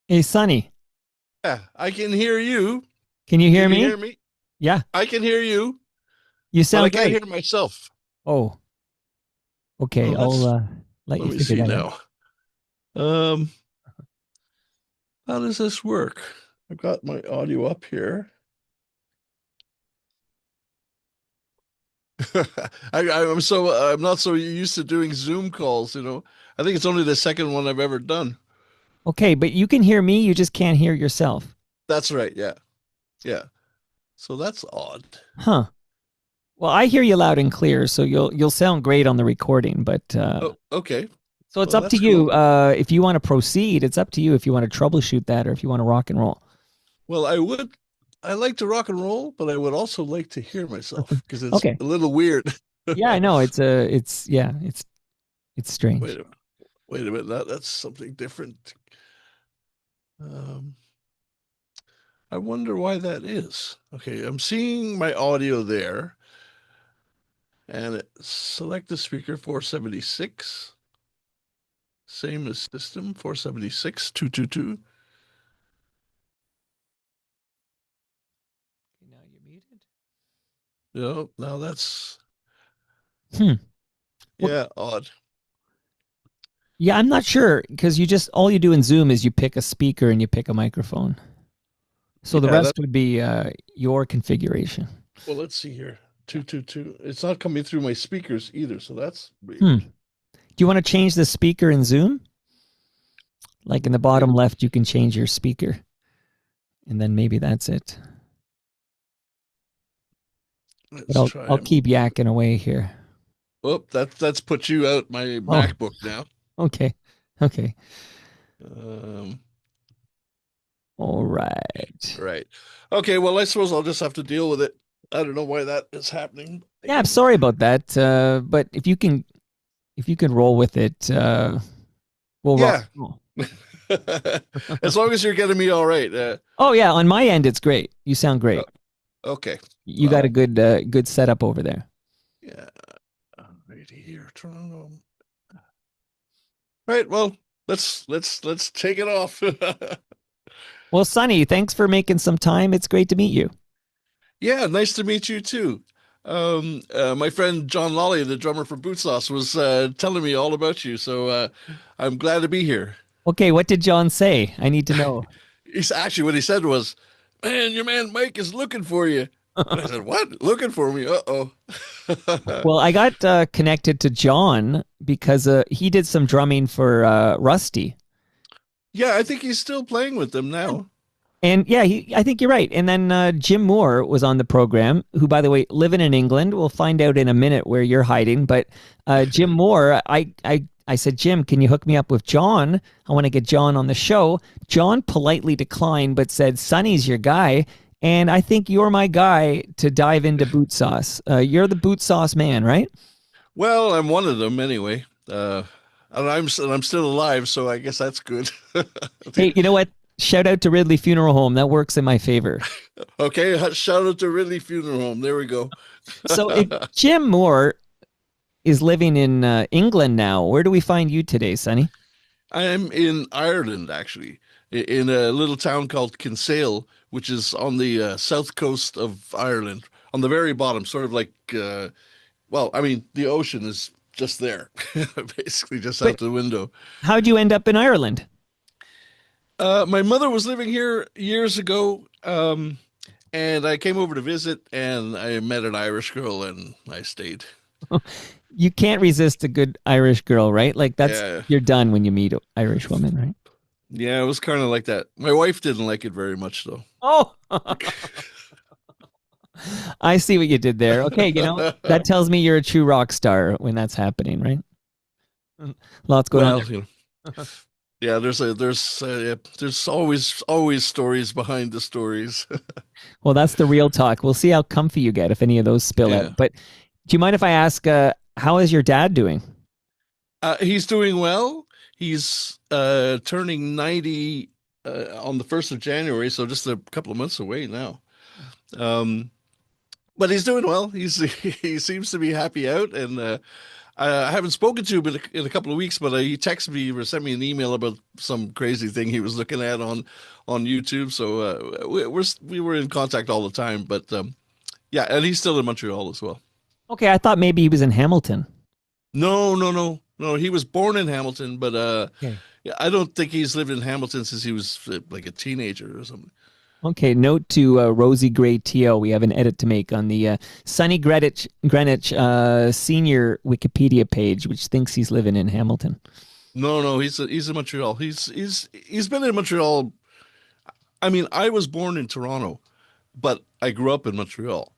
Hey, Sonny, Yeah, I can hear you. can you Can hear you me? hear me? Yeah, I can hear you, you but I sound can't great. hear myself. Oh, okay. Oh, I'll that's, let let you me figure see that out. now. Um, how does this work? I've got my audio up here. I'm not so used to doing Zoom calls. I think it's only the second one I've ever done. Okay, but you can hear me, you just can't hear yourself. That's right. Yeah. Yeah. So that's odd. Huh. Well, I hear you loud and clear, so you'll sound great on the recording, but Oh, okay. so it's Well, up to that's you. cool. If you want to proceed, it's up to you if you want to troubleshoot that or if you want to rock and roll. Well, I like to rock and roll, but I would also like to hear myself because it's Okay. a little weird. Yeah, I know. It's yeah, it's Wait strange. a wait a minute. That's something different. Um, I wonder why that is. Okay, I'm seeing my audio there, and select the speaker 476, same as system 476 222. Okay, now you're muted. Now that's Hmm. Well, yeah, odd. yeah, I'm not sure because you just all you do in Zoom is you pick a speaker and you pick a microphone. So the Yeah, that rest would be your configuration. well, let's see here. 222. It's not coming through my speakers either, so that's Hmm. weird. Do you want to change the speaker in Zoom? Like in the Wait, bottom left, you can change your speaker, and then maybe that's it. But let's I'll try. keep yakking away here. Oh, that's put you out my Oh, MacBook now. okay, okay, Um, all right. Right. Okay, well, I suppose I'll just have to deal with it. I don't know why that is happening Yeah, I'm again. sorry about that. But if you can roll with it, we'll rock. Yeah. As long as you're getting me all right. Oh yeah, on my end, it's great. You sound Uh, great. okay. You got a Well, good setup over there. yeah. Right here, Toronto. Right. Well, let's take it off. Well, Sonny, thanks for making some time. It's great to meet you. Yeah, nice to meet you too. My friend John Lolly, the drummer for Bootsauce, was telling me all about you, so I'm glad to be here. Okay, what did John say? I need to know. He's actually what he said was, "Man, your man Mike is looking for you." And I said, "What? Looking for me? Uh-oh." Well, I got connected to John because he did some drumming for Rusty. Yeah, I think he's still playing with them now. And yeah, I think you're right. And then Jim Moore was on the program, who, by the way, living in England. We'll find out in a minute where you're hiding. But Jim Moore, I said, Jim, can you hook me up with John? I want to get John on the show. John politely declined, but said, Sonny's your guy. And I think you're my guy to dive into boot sauce. You're the boot sauce man, right? Well, I'm one of them anyway. And I'm still alive, so I guess that's good. Hey, you know what? Shout out to Ridley Funeral Home. That works in my favor. Okay, shout out to Ridley Funeral Home. There we go. So if Jim Moore is living in England now, where do we find you today, Sonny? I'm in Ireland, actually, in a little town called Kinsale, which is on the south coast of Ireland, on the very bottom, sort of like, well, I mean, the ocean is just there, basically just But out the window. how'd you end up in Ireland? My mother was living here years ago, and I came over to visit, and I met an Irish girl, and I stayed. You can't resist a good Irish girl, right? Like that's Yeah, you're done when you meet Irish women, right? yeah, it was kind of like that. My wife didn't like it very much, though. Oh, I see what you did there. Okay, that tells me you're a true rock star when that's happening, right? Lots going on Well, there. yeah, there's always stories behind the stories. Well, that's the real talk. We'll see how comfy you get if any of those spill Yeah. out. But do you mind if I ask, how is your dad doing? He's doing well. He's turning 90 on the 1st of January, so just a couple of months away now. Um, but he's doing well. He seems to be happy out, and I haven't spoken to him in a couple of weeks, but he texted me or sent me an email about some crazy thing he was looking at on YouTube. So we were in contact all the time. But yeah, and he's still in Montreal as well. Okay, I thought maybe he was in Hamilton. No, no, no, no. He was born in Hamilton, but Okay. yeah, I don't think he's lived in Hamilton since he was like a teenager or something. Okay, note to Rosie Gray Teo. We have an edit to make on the Sonny Greenwich senior Wikipedia page, which thinks he's living in Hamilton. No, no, he's in Montreal. He's been in Montreal. I mean, I was born in Toronto, but I grew up in Montreal.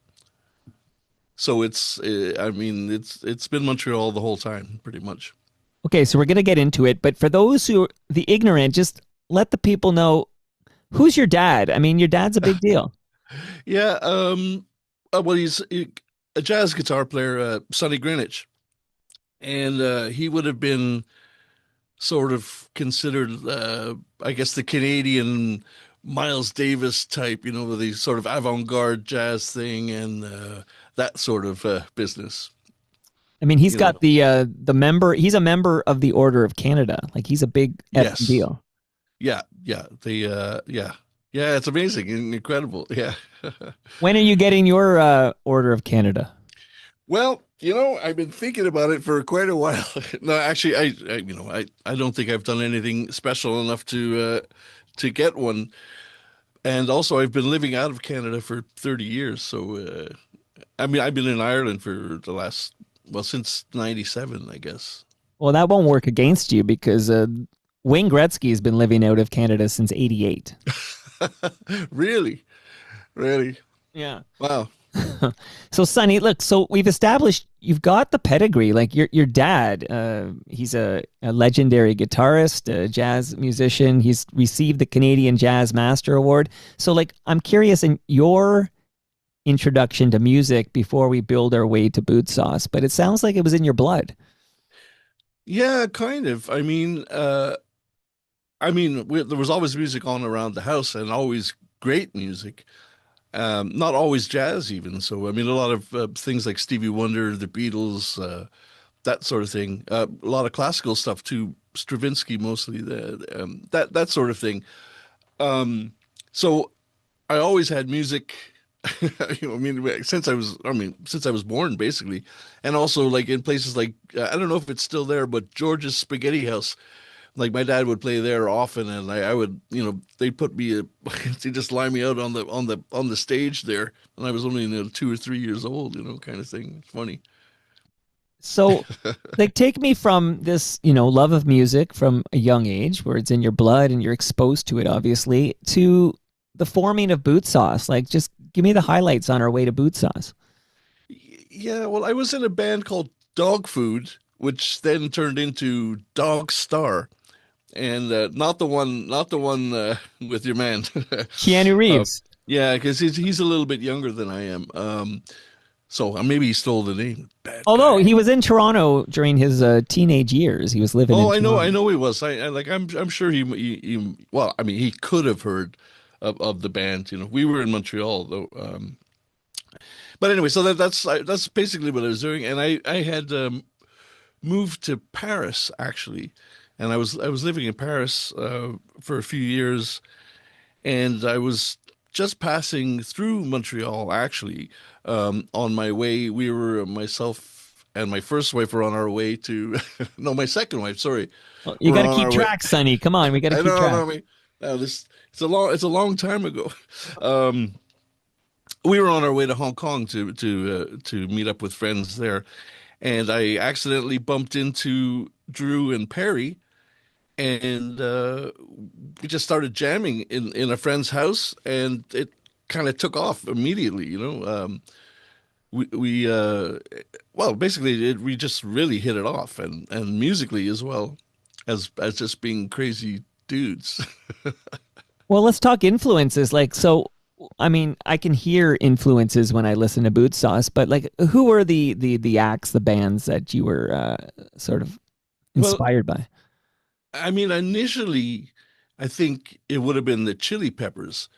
So I mean, it's been Montreal the whole time, pretty much. Okay, so we're going to get into it, but for those who are the ignorant, just let the people know who's your dad. I mean, your dad's a big deal. Yeah, well, a jazz guitar player, Sonny Greenwich, and he would have been sort of considered, I guess, the Canadian Miles Davis type, with the sort of avant-garde jazz thing and that sort of business, I mean, he's you know. got the member. He's a member of the Order of Canada. Like he's a big effing Yes. deal. Yeah, yeah, yeah. It's amazing and incredible. Yeah. When are you getting your Order of Canada? Well, I've been thinking about it for quite a while. No, actually, I don't think I've done anything special enough to get one. And also, I've been living out of Canada for 30 years. So, I mean, I've been in Ireland for well, since 97, I guess. Well, that won't work against you because Wayne Gretzky has been living out of Canada since '88. Really? Really? Yeah. Wow. So, Sonny, look. So we've established you've got the pedigree. Like your dad, he's a legendary guitarist, a jazz musician. He's received the Canadian Jazz Master Award. So, like, I'm curious in your introduction to music before we build our way to Bootsauce, but it sounds like it was in your blood. Yeah, kind of. There was always music on around the house and always great music. Not always jazz even. So, I mean, a lot of things like Stevie Wonder, the Beatles, that sort of thing. A lot of classical stuff too, Stravinsky mostly, that sort of thing. Um, so I always had music, since I was born basically, and also like in places like I don't know if it's still there, but George's Spaghetti House. Like my dad would play there often, and I would, they'd put me, they just line me out on the stage there, and I was only 2 or 3 years old, kind of thing. It's funny. So, like, take me from this, love of music from a young age, where it's in your blood and you're exposed to it, obviously, to the forming of Boot Sauce. Like, just give me the highlights on our way to Boot Sauce. Yeah, well, I was in a band called Dog Food, which then turned into Dog Star, and not the one with your man. Keanu uh, Reeves. yeah, because he's a little bit younger than I am. So maybe he stole the name. Bad Although guy. he was in Toronto during his teenage years, he was living in Oh, I Toronto. know he was. I'm sure well, I mean, he could have heard of the band. We were in Montreal though. But anyway, so that's basically what I was doing, and I had moved to Paris actually, and I was living in Paris for a few years, and I was just passing through Montreal actually. On my way, myself and my first wife were on our way to, no, my second wife, sorry, Well, you we're got to on keep our way. track, Sonny. Come on, we got to I keep know, track. no, I mean, no, this it's a long time ago. Um, we were on our way to Hong Kong to meet up with friends there, and I accidentally bumped into Drew and Perry, and we just started jamming in a friend's house, and it kind of took off immediately. We well, basically we just really hit it off, and musically as well as just being crazy dudes. Well, let's talk influences. Like, so, I mean, I can hear influences when I listen to Boot Sauce, but like, who were the acts, the bands that you were sort of Well, inspired by? I mean, initially, I think it would have been the Chili Peppers,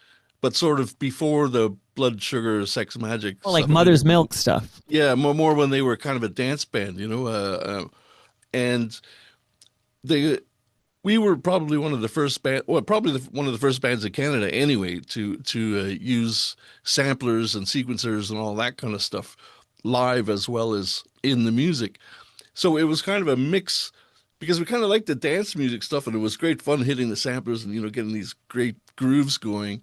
but sort of before the blood sugar sex magic Well, like stuff. I mean, Mother's Milk stuff. yeah, more when they were kind of a dance band, you know, and they we were probably one of the first band, well, probably one of the first bands in Canada anyway to use samplers and sequencers and all that kind of stuff live as well as in the music. So it was kind of a mix because we kind of liked the dance music stuff, and it was great fun hitting the samplers and getting these great grooves going.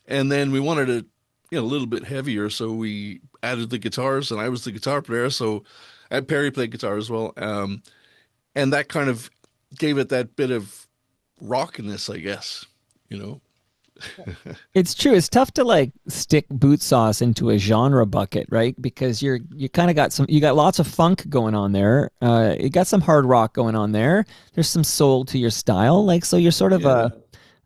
And then we wanted it, a little bit heavier, so we added the guitars, and I was the guitar player, so Perry played guitar as well. And that kind of gave it that bit of rockiness, I guess. You know. It's true. It's tough to like stick boot sauce into a genre bucket, right? Because you kind of got you got lots of funk going on there. You got some hard rock going on there. There's some soul to your style, like so you're sort of Yeah.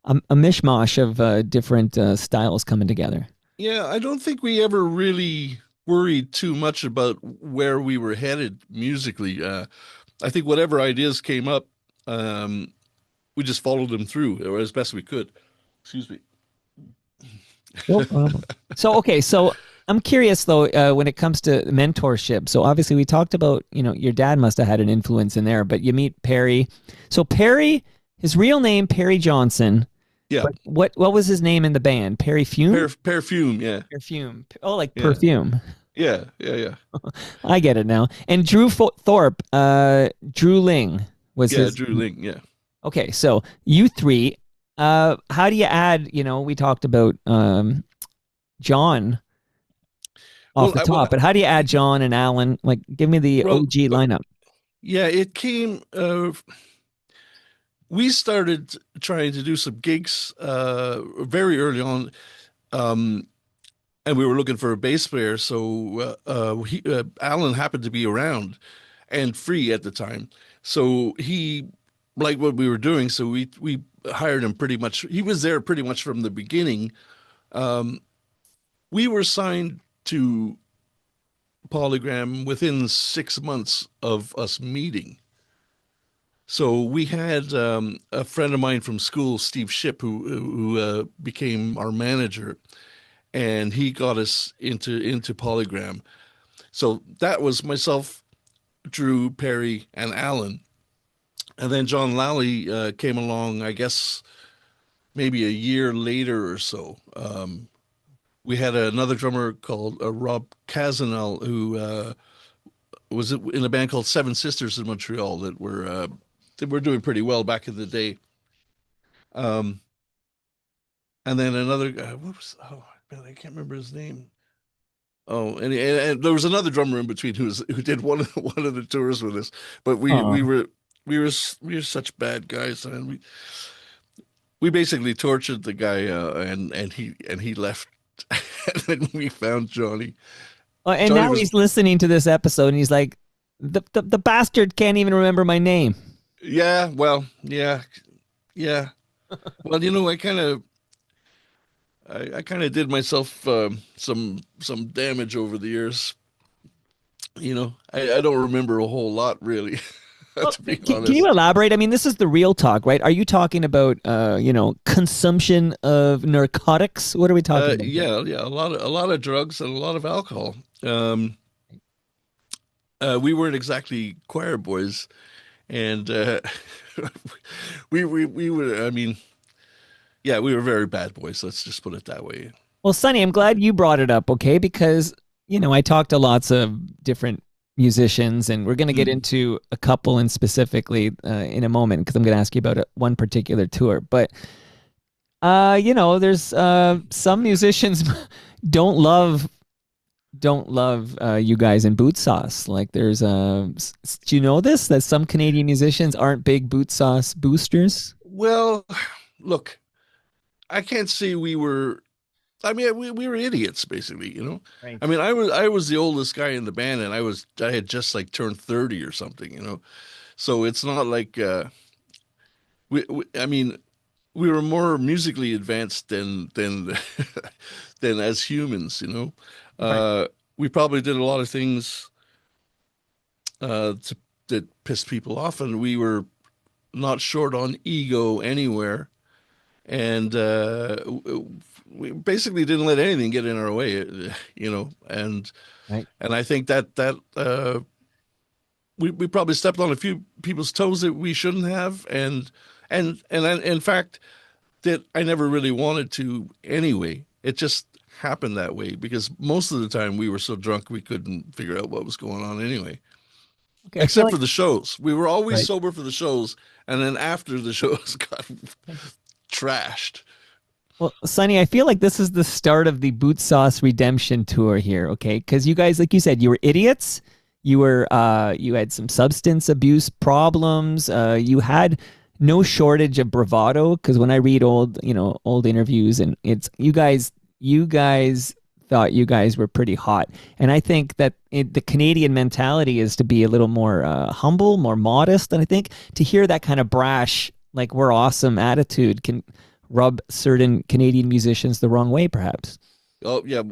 a mishmash of different styles coming together. Yeah, I don't think we ever really worried too much about where we were headed musically. I think whatever ideas came up, um, we just followed them through or as best we could. Excuse me. No problem. So okay, so I'm curious though when it comes to mentorship. So obviously we talked about your dad must have had an influence in there, but you meet Perry. So Perry, his real name Perry Johnson. Yeah, But what was his name in the band? Perry Fume? perfume. Yeah, Perfume. Oh, like yeah, perfume. yeah, yeah, yeah, I get it now. And Drew Thorpe, Drew Ling was yeah. his. Drew Ling. Yeah. Okay, so you three, how do you add? We talked about John off Well, the top, but how do you add John and Alan? Like, give me the well, OG lineup. yeah. It came. We started trying to do some gigs very early on. Um, and we were looking for a bass player. So Alan happened to be around and free at the time. So he liked what we were doing. So we hired him pretty much. He was there pretty much from the beginning. Um, we were signed to Polygram within 6 months of us meeting. So we had a friend of mine from school, Steve Ship, who became our manager, and he got us into Polygram. So that was myself, Drew, Perry, and Alan. And then John Lally came along, I guess, maybe a year later or so. We had another drummer called Rob Casanel, who was in a band called Seven Sisters in Montreal that were doing pretty well back in the day. Um, and then another guy, what was, oh, man, I can't remember his name. Oh, and there was another drummer in between who did one of the tours with us, but Oh, we were such bad guys, and we basically tortured the guy, and he left, and then we found Johnny. and Johnny now was he's listening to this episode, and he's like, the bastard can't even remember my name. yeah, well, yeah, yeah. Well, I kind of did myself some damage over the years. I don't remember a whole lot really, Well, to be can you honest. elaborate? I mean, this is the real talk, right? Are you talking about, consumption of narcotics? What are we talking about here? Yeah, yeah, a lot of drugs and a lot of alcohol. Um, we weren't exactly choir boys, and we were. I mean, yeah, we were very bad boys. Let's just put it that way. Well, Sonny, I'm glad you brought it up, okay? Because, I talked to lots of different musicians, and we're going to get Mm. into a couple and specifically in a moment because I'm going to ask you about one particular tour. But, there's some musicians don't love you guys in boot sauce. Like there's do you know this that some Canadian musicians aren't big boot sauce boosters? Well, look, I can't say we were. I mean, we were idiots, basically. Right. I mean, I was the oldest guy in the band, and I had just like turned 30 or something. So it's not like I mean, we were more musically advanced than than as humans. Right. We probably did a lot of things that pissed people off, and we were not short on ego anywhere. and we basically didn't let anything get in our way, Right. and I think that we probably stepped on a few people's toes that we shouldn't have, in fact that I never really wanted to anyway. It just happened that way because most of the time we were so drunk we couldn't figure out what was going on anyway. Okay. I feel Except like for the shows. We were always right. sober for the shows, and then after the shows got trashed. Well, Sonny, I feel like this is the start of the Bootsauce redemption tour here, okay? Because you guys, like you said, you were idiots. You had some substance abuse problems. You had no shortage of bravado. Because when I read old interviews, and it's you guys thought you guys were pretty hot. And I think that the Canadian mentality is to be a little more humble, more modest. And I think to hear that kind of brash, like we're awesome attitude can rub certain Canadian musicians the wrong way, perhaps. Oh yeah,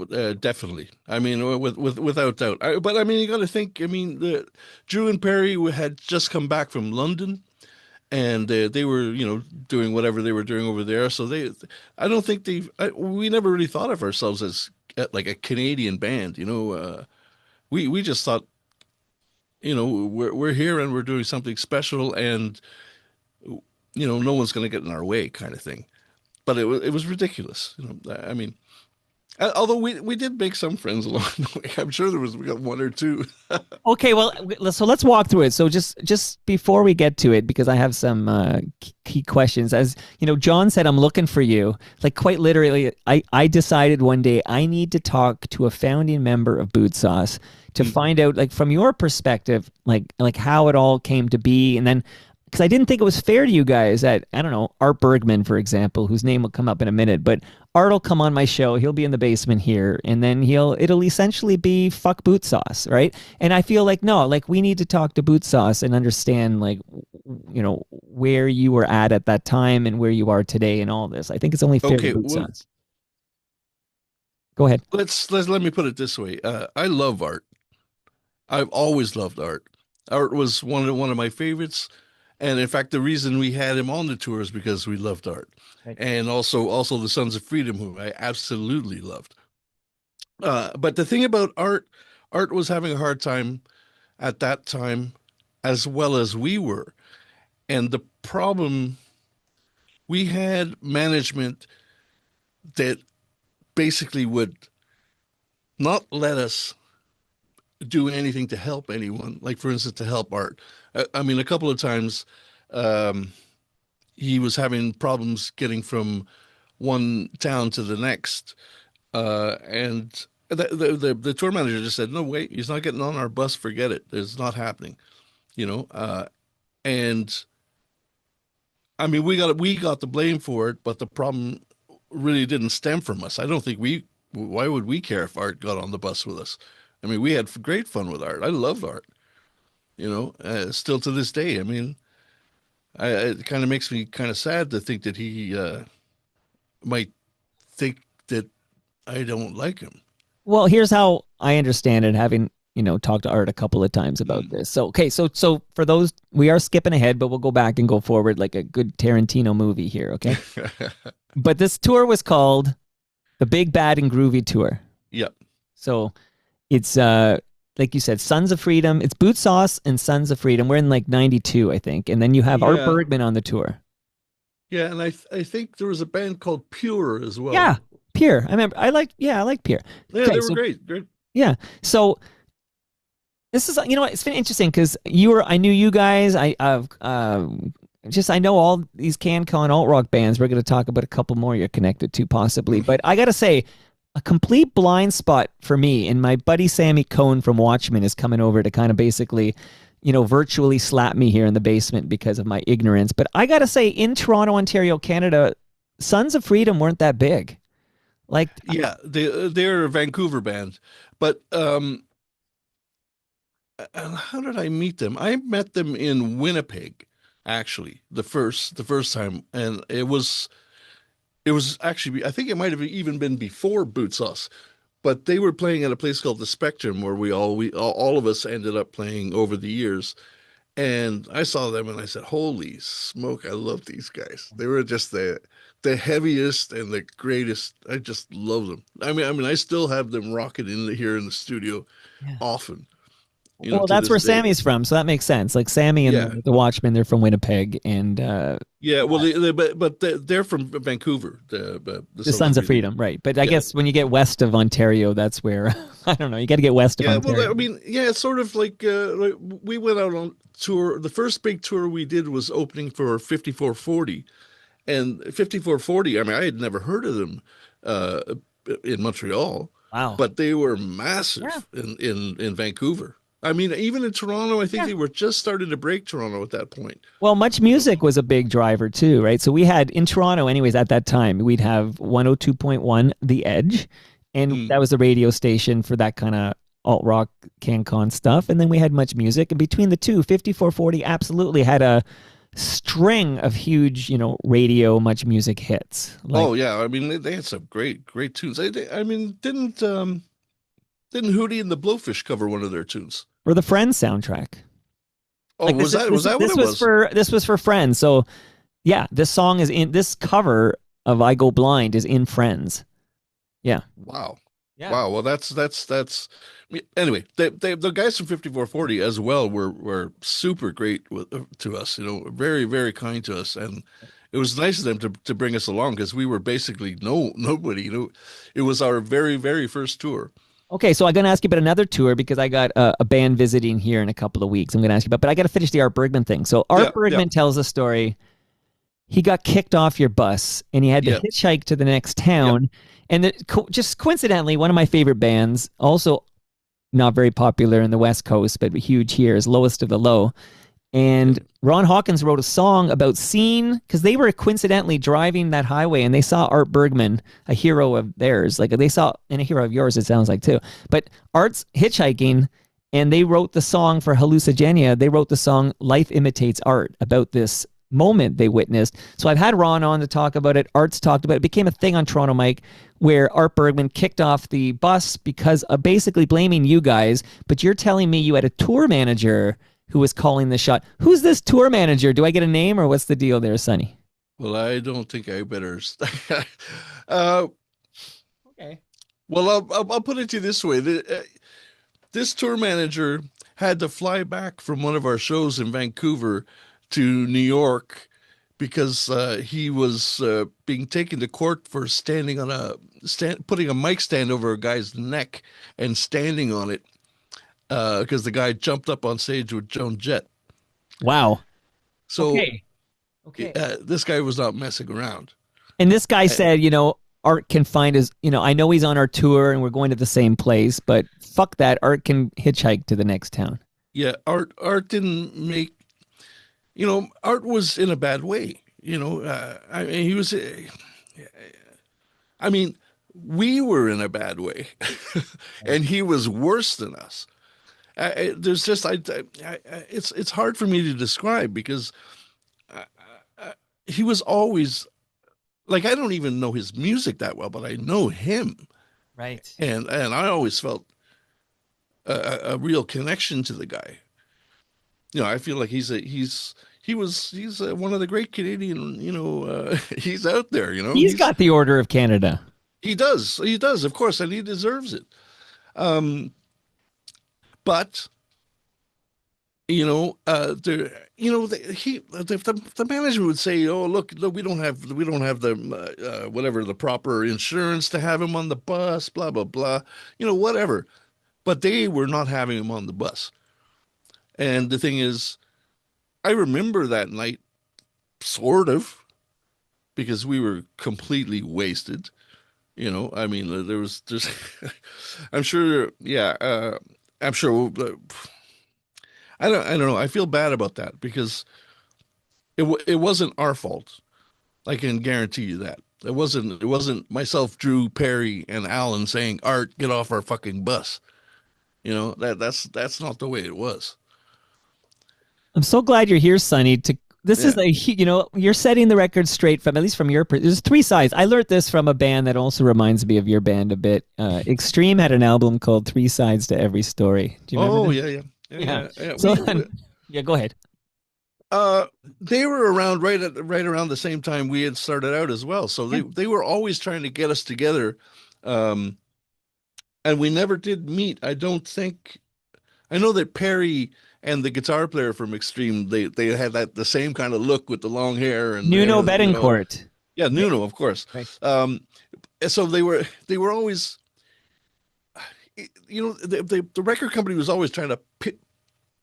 definitely. I mean, without doubt. But I mean, you got to think. I mean, Drew and Perry had just come back from London, and they were, doing whatever they were doing over there. So I don't think we never really thought of ourselves as like a Canadian band. We just thought, we're here and we're doing something special, and no one's going to get in our way, kind of thing. But it was ridiculous. I mean. Although we did make some friends along the way. I'm sure we got one or two. Okay, well, so let's walk through it. So just before we get to it, because I have some key questions. As you know, John said, I'm looking for you. Like quite literally, I decided one day I need to talk to a founding member of Boot Sauce to find out, like from your perspective, like how it all came to be, and then because I didn't think it was fair to you guys that, I don't know, Art Bergman, for example, whose name will come up in a minute, but Art will come on my show. He'll be in the basement here, and then it'll essentially be fuck Boot Sauce, right? And I feel like no, like we need to talk to Boot Sauce and understand, like, where you were at that time and where you are today and all this. I think it's only fair to Okay, Boot well, Sauce. Go ahead. let me put it this way. I love art. I've always loved art. Art was one of my favorites, and in fact, the reason we had him on the tour is because we loved art, Right. and also the Sons of Freedom, who I absolutely loved. But the thing about art was having a hard time at that time, as well as we were. And the problem, we had management that basically would not let us do anything to help anyone. Like, for instance, to help art. I mean, a couple of times um, he was having problems getting from one town to the next. And the tour manager just said, no, wait, he's not getting on our bus. Forget it. It's not happening, you know? And I mean, we got the blame for it, but the problem really didn't stem from us. I don't think why would we care if Art got on the bus with us? I mean, we had great fun with Art. I loved Art, still to this day. I mean, it kind of makes me kind of sad to think that he might think that I don't like him. Well, here's how I understand it, having talked to Art a couple of times about Mm. this. So, okay, so for those, we are skipping ahead, but we'll go back and go forward like a good Tarantino movie here. Okay, but this tour was called the Big Bad and Groovy Tour. Yep. So it's like you said, Sons of Freedom. It's Boot Sauce and Sons of Freedom. We're in like '92, I think, and then you have Art Yeah. Bergman on the tour. Yeah, and I think there was a band called Pure as well. Yeah, Pierre. I remember. I like Pierre. Yeah, Okay, they were so great. Great. yeah, so this is, what, it's been interesting because I knew you guys. I know all these CanCon alt rock bands. We're going to talk about a couple more you're connected to possibly, but I got to say, a complete blind spot for me. And my buddy Sammy Cohn from Watchmen is coming over to kind of basically, virtually slap me here in the basement because of my ignorance. But I got to say, in Toronto, Ontario, Canada, Sons of Freedom weren't that big. Like, Yeah, they're a Vancouver band, but how did I meet them? I met them in Winnipeg, actually, the first time, and it was actually, I think it might have even been before Bootsauce, but they were playing at a place called the Spectrum where we all of us ended up playing over the years. And I saw them and I said, "Holy smoke, I love these guys." They were just the the heaviest and the greatest. I just love them. I still have them rocking here in the studio Yeah. often, Well, to that's this where day. Sammy's from, so that makes sense. Like Sammy and Yeah. the Watchmen, they're from Winnipeg, and Yeah, well, but they're from Vancouver, the the Sons of Sons of Freedom. Freedom, right? But I Yeah, guess when you get west of Ontario, that's where I don't know. You got to get west of yeah. Well, Ontario. I mean, yeah, it's sort of like we went out on tour. The first big tour we did was opening for 5440, and 5440. I mean, I had never heard of them uh, in Montreal, Wow. but they were Yeah. massive in Vancouver. I mean, even in Toronto, I think Yeah. they were just starting to break Toronto at that point. Well, Much You know. Music was a big driver too, right? So we had in Toronto, anyways, at that time, we'd have 102.1 The Edge, and Mm. that was the radio station for that kind of alt rock CanCon stuff. And then we had Much Music, and between the two, 5440 absolutely had a string of huge, radio Much Music hits. Like Oh yeah, I mean they had some great tunes. I mean, didn't Hootie and the Blowfish cover one of their tunes? for the Friends soundtrack. Oh, Like was that what it was? this was for Friends. So yeah, this song is in this cover of I Go Blind is in Friends. Yeah. Wow. Yeah. Wow. Well, that's. Anyway, the guys from 5440 as well were super great to us. Very very kind to us, and it was nice of them to bring us along because we were basically nobody. It was our very first tour. Okay, so I'm going to ask you about another tour because I got a band visiting here in a couple of weeks. I'm going to ask you about, but I got to finish the Art Bergman thing. So Yeah, Art yeah, Bergman tells a story. He got kicked off your bus and he had to yeah, hitchhike to the next yeah. town. And just coincidentally, one of my favorite bands, also not very popular in the West Coast, but huge here, is Lowest of the Low. And Ron Hawkins wrote a song about seeing, because they were coincidentally driving that highway and they saw Art Bergman, a hero of theirs. Like they saw, and a hero of yours, it sounds like too. But Art's hitchhiking and they wrote the song for Hallucigenia. They wrote the song Life Imitates Art about this moment they witnessed. So I've had Ron on to talk about it. Art's talked about it. It became a thing on Toronto Mike where Art Bergman kicked off the bus because of basically blaming you guys. But you're telling me you had a tour manager who was calling the shot. Who's this tour manager? Do I get a name or what's the deal there, Sonny? Well, I don't think I better. uh, Okay. well, I'll put it to you this way: this tour manager had to fly back from one of our shows in Vancouver to New York because he was being taken to court for standing on putting a mic stand over a guy's neck and standing on it because the guy jumped up on stage with Joan Jett. Wow. So Okay. Okay. this guy was not messing around. And this guy Uh, said, Art can find his, I know he's on our tour and we're going to the same place, but fuck that. Art can hitchhike to the next town. yeah, art didn't make. Art was in a bad way. I mean, he was. I mean, we were in a bad way, and he was worse than us. There's just it's hard for me to describe because he was always like I don't even know his music that well, but I know him, Right. and I always felt a real connection to the guy. I feel like he's one of the great Canadian. He's out there. He's got the Order of Canada. He does, of course, and he deserves it. Um, but there, the management would say, "Oh, look, we don't have the whatever the proper insurance to have him on the bus, blah blah blah, whatever." But they were not having him on the bus. And the thing is, I remember that night, sort of, because we were completely wasted. I mean, there's, I'm sure, yeah, I'm sure. I don't know. I feel bad about that because it wasn't our fault. I can guarantee you that. It wasn't myself, Drew, Perry, and Alan saying, "Art, get off our fucking bus." That's not the way it was. I'm so glad you're here, Sonny. This is Yeah. you're setting the record straight from at least from your. There's three sides. I learned this from a band that also reminds me of your band a bit. Extreme had an album called Three Sides to Every Story. Do you remember Oh that? yeah, yeah, yeah, Yeah. yeah. Yeah. So yeah, go ahead. Uh, they were around right around the same time we had started out as well. So Yeah. they were always trying to get us together. Um, and we never did meet. I don't think I know that Perry and the guitar player from Extreme, they had that the same kind of look with the long hair and Nuno everything, you know. Betancourt. Yeah, Yeah. Nuno, of course. Right. Um, and so they were always, you know, the record company was always trying to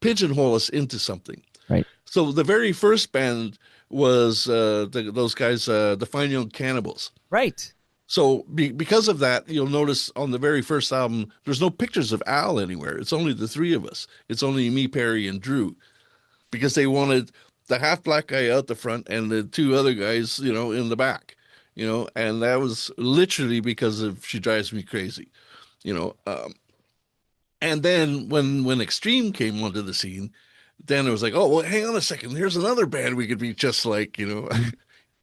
pigeonhole us into something. Right. So the very first band was those guys, the Fine Young Cannibals. Right. So because of that, you'll notice on the very first album, there's no pictures of Al anywhere. It's only the three of us. It's only me, Perry, and Drew, because they wanted the half black guy out the front and the two other guys, you know, in the back, you know, and that was literally because of She Drives Me Crazy, you know. And then when Extreme came onto the scene, then it was like, oh, well, hang on a second. Here's another band we could be just like, you know,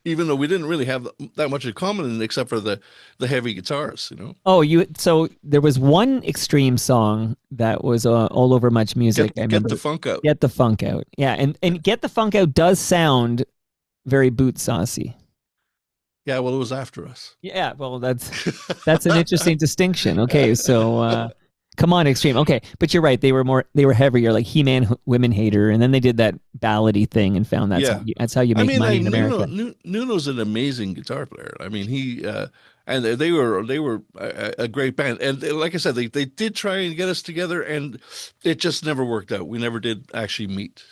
even though we didn't really have that much in common except for the heavy guitars, you know. Oh, so there was one Extreme song that was all over Much Music. I Get the remember. funk out. Get the Funk Out. Yeah, and Get the Funk Out does sound very Bootsauce. Yeah, well, it was after us. Yeah, well, that's an interesting distinction. Okay, so come on, Extreme. Okay, but you're right. They were heavier, like He-Man, Women Hater, and then they did that ballady thing and found Yeah. that's how you I make mean, money like in America. Nuno's an amazing guitar player. I mean, he and they were a great band. And like I said, they did try and get us together, and it just never worked out. We never did actually meet,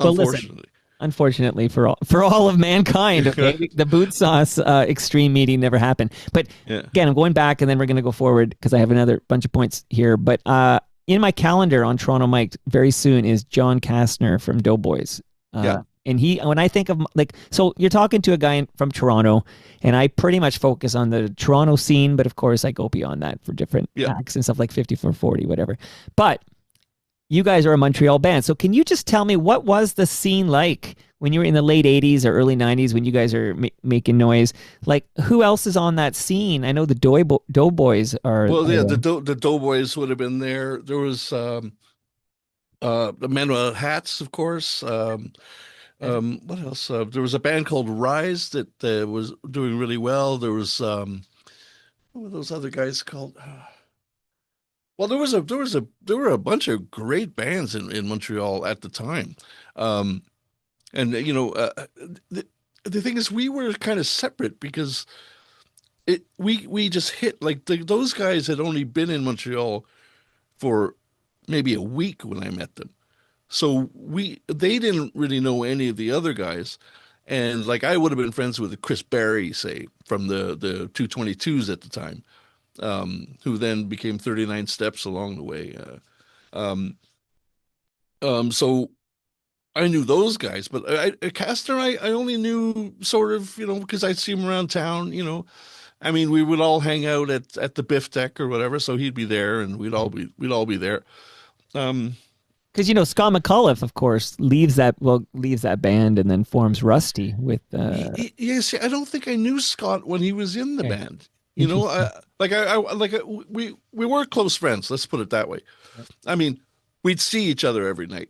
Well, listen. unfortunately. Unfortunately for all of mankind, okay, the boot sauce extreme meeting never happened. But Yeah, again, I'm going back, and then we're going to go forward because I have another bunch of points here. But in my calendar on Toronto Mike very soon is John Kastner from Doughboys. yeah, And when I think of like, so you're talking to a guy from Toronto, and I pretty much focus on the Toronto scene, but of course I go beyond that for different yeah. acts and stuff like 5440, whatever. But you guys are a Montreal band. So can you just tell me what was the scene like when you were in the late 80s or early 90s when you guys are making noise? Like who else is on that scene? I know the Doughboys Well, yeah, are the Doughboys would have been there. There was the Men with Hats, of course. What else? There was a band called Rise that was doing really well. There was what were those other guys called? Well, there were a bunch of great bands in Montreal at the time. Um, and you know, the, the thing is, we were kind of separate because we just hit like those guys had only been in Montreal for maybe a week when I met them. So they didn't really know any of the other guys. And like I would have been friends with Chris Berry, say, from the 222s at the time, who then became 39 Steps along the way. So I knew those guys, but Castor, I only knew sort of, you know, because I'd see him around town, you know. I mean, we would all hang out at the Biff Deck or whatever, so he'd be there, and we'd all be there. Um, because Scott McAuliffe, of course, leaves that band and then forms Rusty with yeah, see, I don't think I knew Scott when he was in the okay, band. You know, interesting. we were close friends. Let's put it that way. I mean, we'd see each other every night,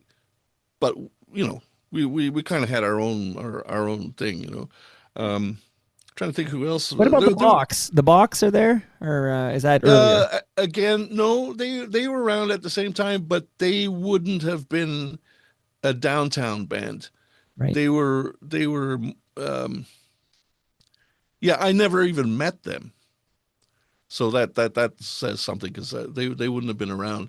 but you know, we kind of had our own thing. You know, trying to think who else. What about the box? The box are there, or is that earlier? Again, no, they were around at the same time, but they wouldn't have been a downtown band. Right. They were um, yeah, I never even met them. So that says something because they wouldn't have been around.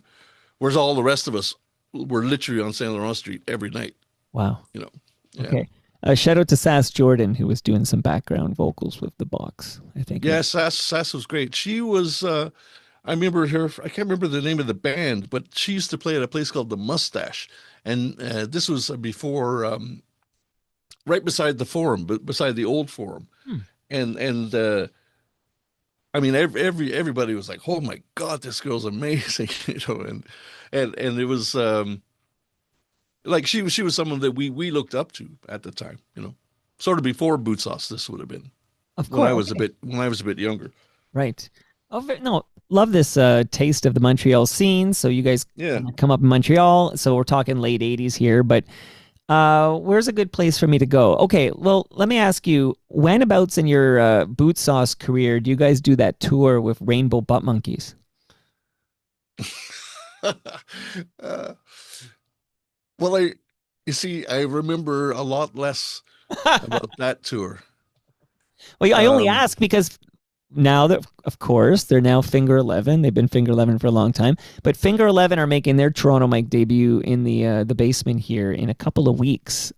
Whereas all the rest of us were literally on Saint Laurent Street every night. Wow. You know, yeah, Okay. Shout out to Sass Jordan, who was doing some background vocals with the box. I think. yeah. Sass was great. She was. I remember her. I can't remember the name of the band, but she used to play at a place called the Mustache, and this was before, right beside the Forum, but beside the old Forum, Hmm. and I mean, everybody was like, "Oh my God, this girl's amazing," you know, and it was like she was someone that we looked up to at the time, you know, sort of before Bootsauce. This would have been Of course. Okay. when I was a bit younger. Right. Oh, no, love this taste of the Montreal scene. So you guys Yeah, come up in Montreal. So we're talking late 80s here, but Where's a good place for me to go? Okay, well, let me ask you, whenabouts in your boot sauce career do you guys do that tour with Rainbow Butt Monkeys? uh, well, you see, I remember a lot less about that tour. Well, I only Um, ask because now that, of course, they're now Finger 11. They've been Finger 11 for a long time, but Finger 11 are making their Toronto mic debut in the basement here in a couple of weeks.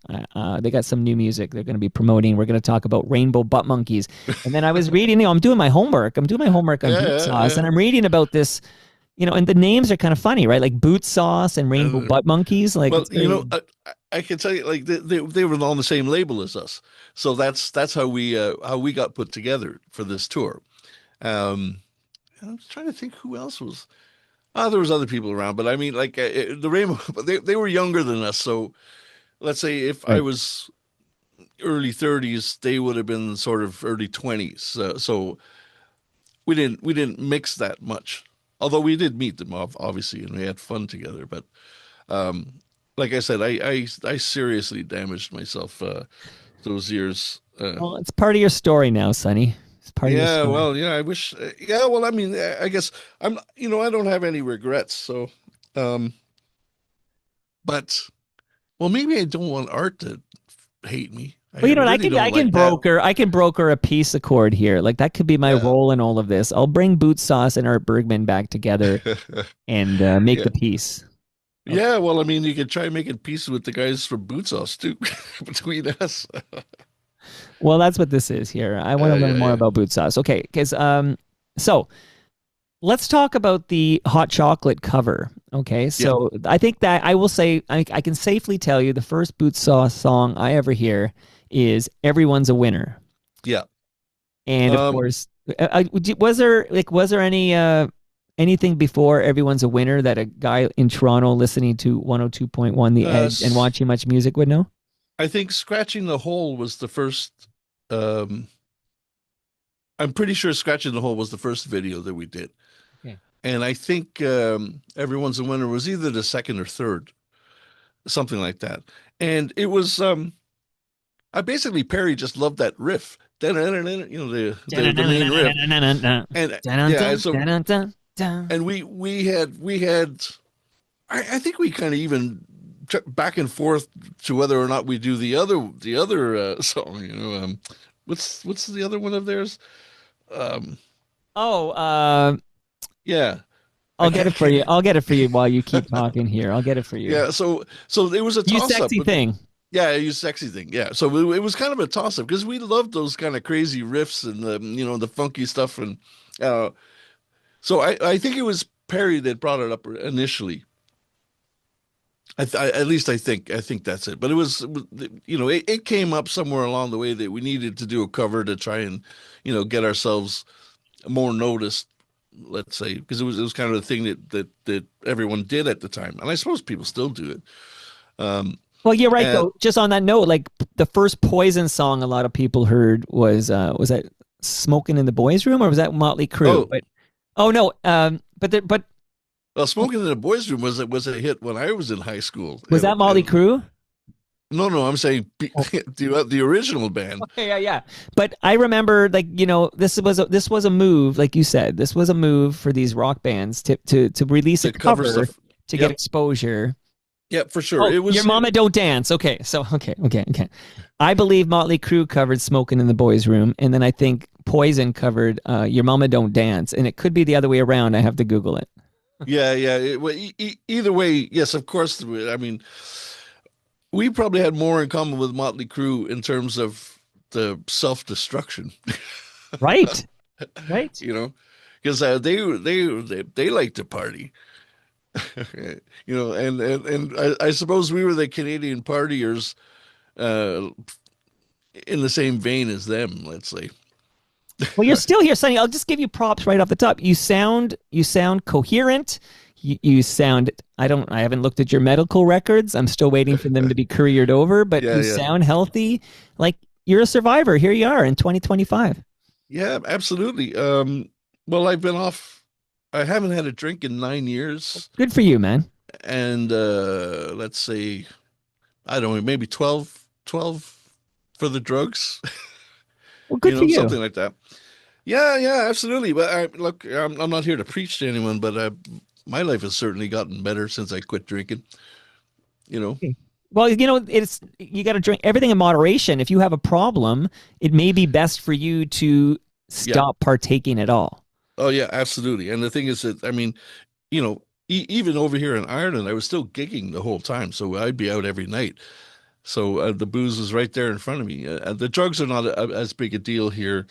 They got some new music they're going to be promoting. We're going to talk about Rainbow Butt Monkeys, and then I was reading. I'm doing my homework. I'm doing my homework on yeah, Boot yeah, Sauce, yeah. and I'm reading about this. And the names are kind of funny, right? Like Boot Sauce and Rainbow Uh, Butt Monkeys. Like well, it's very I can tell you, like they were on the same label as us, so that's how we got put together for this tour. Um, I'm trying to think who else was. There was other people around, but I mean, like the Rainbow, they were younger than us. So let's say if I right. was early 30s, they would have been sort of early 20s. So we didn't mix that much. Although we did meet them obviously, and we had fun together. But um, like I said, I seriously damaged myself those years. Well, it's part of your story now, Sonny. It's part of your Yeah, story. well, yeah, I wish. Yeah, well, I mean, I guess I don't have any regrets. So, um, but well, maybe I don't want Art to hate me. I Well, you know what? I really can don't I can like that. broker I can broker a peace accord here. Like that could be my Yeah. role in all of this. I'll bring Boot Sauce and Art Bergman back together and make Yeah. the peace. Okay. Yeah, well, I mean, you could try making peace with the guys from Bootsauce too, between us. Well, that's what this is here. I want to learn Yeah, more yeah, about Boot Sauce. Okay, because so let's talk about the hot chocolate cover. Okay, yeah, so I think that I will say I can safely tell you the first Boot Sauce song I ever hear is "Everyone's a Winner." yeah. And of Um, course, was there anything before Everyone's a Winner that a guy in Toronto listening to 102.1 The uh, Edge and s- watching much music would know? I think Scratching the Hole was the first. Um, I'm pretty sure Scratching the Hole was the first video that we did, Okay. and I think Everyone's a Winner was either the second or third, something like that. And it was I basically Perry just loved that riff. The main riff. And yeah, and so and we had I think we kind of even back and forth to whether or not we do the other song, what's the other one of theirs? Um Oh, yeah. I I'll get it for you. can't I'll get it for you while you keep talking here. I'll get it for you. yeah, so it was a You toss up. sexy thing. Yeah, I use sexy thing. Yeah. So it was kind of a toss up because we loved those kind of crazy riffs and the funky stuff. And uh, so I think it was Perry that brought it up initially. At least I think that's it. But it came up somewhere along the way that we needed to do a cover to try and, get ourselves more noticed, let's say, because it was kind of the thing that everyone did at the time. And I suppose people still do it. Um, Well, you're right and though. Just on that note, like the first Poison song a lot of people heard was that "Smoking in the Boys' Room" or was that Motley Crue? oh, But oh no, but well, Smoking in the Boys' Room was a hit when I was in high school. was that Motley Crue? No, no, I'm saying the original band, Okay, yeah, yeah. But I remember, like, this was a move, like you said, this was a move for these rock bands to release a the cover cover stuff. to get Yep, exposure. yep, for sure. Oh, It your was mama don't dance. Okay, so okay. I believe Motley Crue covered "Smoking in the Boys' Room," and then I think Poison covered "Your Mama Don't Dance," and it could be the other way around. I have to Google it. yeah, yeah. Either way, yes, of course. I mean, we probably had more in common with Motley Crue in terms of the self-destruction, Right, right. you know, because they like to party, and I suppose we were the Canadian partiers uh, in the same vein as them, let's say. Well, you're still here, Sonny. I'll just give you props right off the top. You sound coherent. You sound I haven't looked at your medical records. I'm still waiting for them to be couriered over, but Yeah, you yeah, sound healthy. Like you're a survivor. Here you are in 2025. yeah, absolutely. Well, I've been off. I haven't had a drink in 9 years, Good for you, man. and let's say I don't know, maybe 12 for the drugs, Well, good for you. something like that. Yeah, yeah, absolutely. But look, I'm not here to preach to anyone, but my life has certainly gotten better since I quit drinking. You know, Okay. Well, it's you got to drink everything in moderation. If you have a problem, it may be best for you to yeah. stop partaking at all. Oh, yeah, absolutely. And the thing is that, I mean, even over here in Ireland, I was still gigging the whole time, so I'd be out every night. So the booze was right there in front of me. The drugs are not as big a deal here,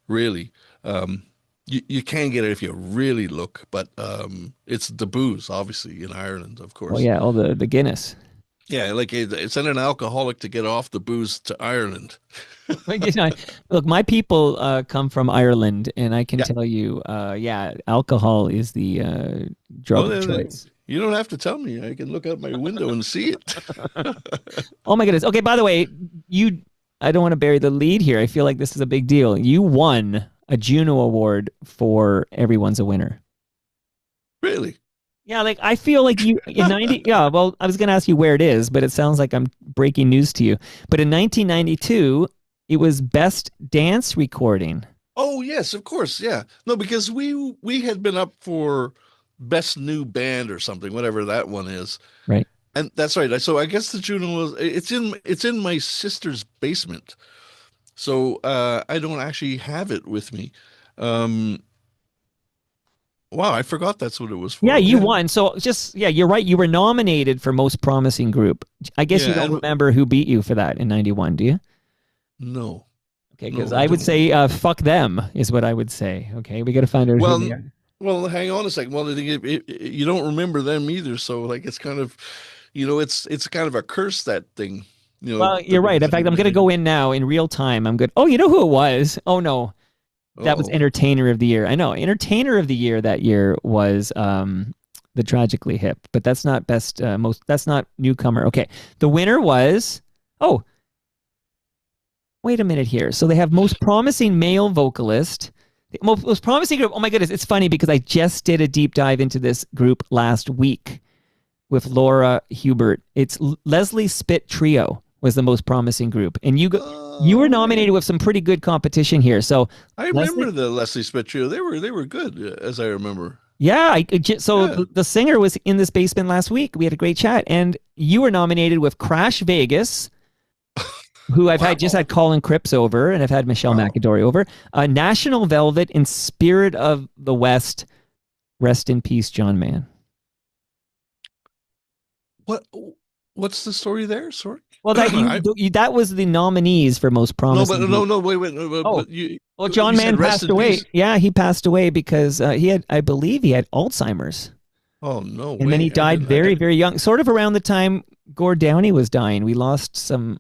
really. Um, you can get it if you really look, but it's the booze, obviously, in Ireland, of Well, course. yeah, all the Guinness. Yeah, like send an alcoholic to get off the booze to Ireland. Like, look, my people come from Ireland, and I can Yeah. tell you, yeah, alcohol is the Oh, drug of choice. you don't have to tell me. I can look out my window and see it. Oh my goodness. Okay, by the way, I don't want to bury the lead here. I feel like this is a big deal. You won a Juno Award for Everyone's a Winner. Really? Yeah, like I feel like you in 90, yeah, well, I was going to ask you where it is, but it sounds like I'm breaking news to you. But in 1992, it was Best Dance Recording. Oh, yes, of course. Yeah. No, because we had been up for best new band or something, whatever that one is. Right. And that's right. So I guess the Juno was it's in my sister's basement. So I don't actually have it with me. Um wow, I forgot that's what it was Yeah, for. you Yeah. won. So just yeah, you're right. You were nominated for Most Promising Group. I guess you Yeah, don't and remember who beat you for that in 91, do you? no. Okay, because No, I I would don't. say fuck them is what I would say. Okay, we got to find out who they Well, are. well, hang on a second. Well, you don't remember them either, so like it's kind of, it's kind of a curse that thing, Well, the you're right. In best fact, new I'm going to band. go in now in real time. I'm good. Oh, you know who it was? Oh no, that was Oh, Entertainer of the Year. I know. Entertainer of the Year that year was the Tragically Hip, but that's not best most that's not newcomer. Okay. The winner was oh, wait a minute here. So they have most promising male vocalist. The most promising group. Oh my goodness, it's funny because I just did a deep dive into this group last week with Laura Hubert. It's Leslie Spit Trio was the most promising group, and you were yeah. nominated with some pretty good competition here. So I Leslie, remember the Leslie Smith trio. They were good, as I remember. yeah, so Yeah. the singer was in this basement last week. We had a great chat, and you were nominated with Crash Vegas, who I've had just Wow. had Colin Cripps over, and I've had Michelle Wow. McAdory over. National Velvet and Spirit of the West. Rest in peace, John Mann. What what's the story there? Sorry. Well, I that was the nominees for most no, but promising no, group. no, wait, no, Oh, but you well, John you Mann said rest passed in away. peace. Yeah, he passed away because he had, I believe, he had Alzheimer's, Oh, no and then he way. died very, very young. Sort of around the time Gord Downey was dying. We lost some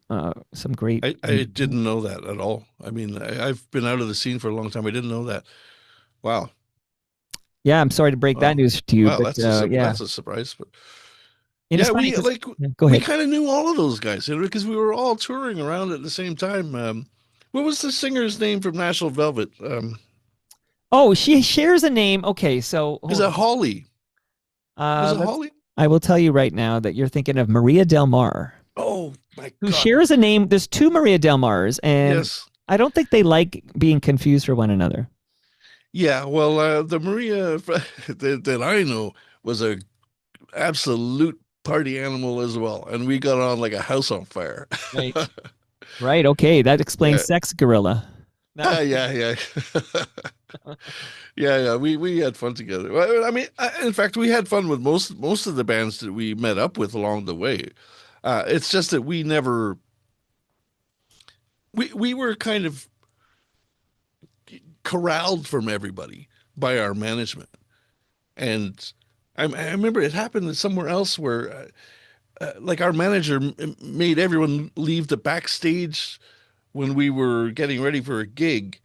great. I didn't know that at all. I mean, I've been out of the scene for a long time. I didn't know that. Wow. Yeah, I'm sorry to break that Wow. news to you, Wow, but yeah, that's a surprise. But and it's yeah, funny we because like go we ahead. kind of knew all of those guys, because we were all touring around at the same time. What was the singer's name from National Velvet? Oh, she shares a name. Okay, so Is hold it on. Holly? Was it Let's. Holly? I will tell you right now that you're thinking of Maria Del Mar, Oh my who God. shares a name. There's two Maria Del Mars, and Yes. I don't think they like being confused for one another. Yeah. Well, the Maria that I know was a absolute party animal as well, and we got on like a house on fire. Right. Right. Okay, that explains Yeah. Sex Gorilla. That, Yeah, yeah. Yeah, yeah. We had fun together. Well, I mean, in fact, we had fun with most of the bands that we met up with along the way. It's just that we were kind of corralled from everybody by our management, and I remember it happened somewhere else where like our manager made everyone leave the backstage when we were getting ready for a gig.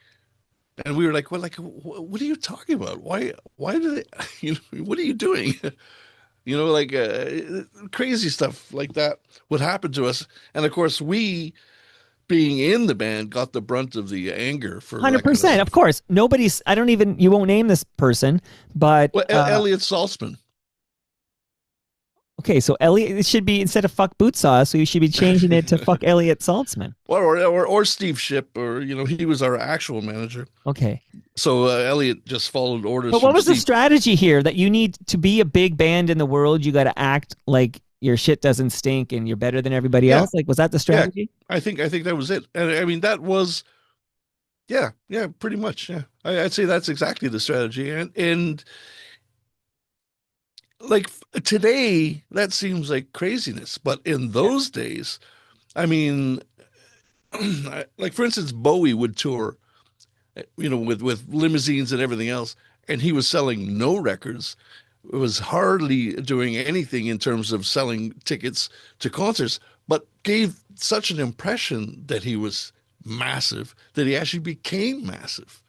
And we were like, well, like, what are you talking about? Why do they, what are you doing? Like crazy stuff like that would happen to us. And of course, we, being in the band, got the brunt of the anger for that kind of 100%. Of stuff. course, nobody's. I don't even. You won't name this person, but Well, Elliot Saltzman. Okay, so Elliot, it should be instead of fuck Bootsauce, so you should be changing it to fuck Elliot Saltzman. or Steve Shipp, or he was our actual manager. Okay. So Elliot just followed orders But what from was the Steve. strategy here that you need to be a big band in the world? You got to act like your shit doesn't stink and you're better than everybody Yeah, else. Like, was that the yeah. strategy? I think that was it. And I mean that was yeah, pretty much. Yeah, I'd say that's exactly the strategy. And like today, that seems like craziness, but in Yeah. those days, I mean, like for instance, Bowie would tour, with limousines and everything else, and he was selling no records. It was hardly doing anything in terms of selling tickets to concerts, but gave such an impression that he was massive that he actually became massive.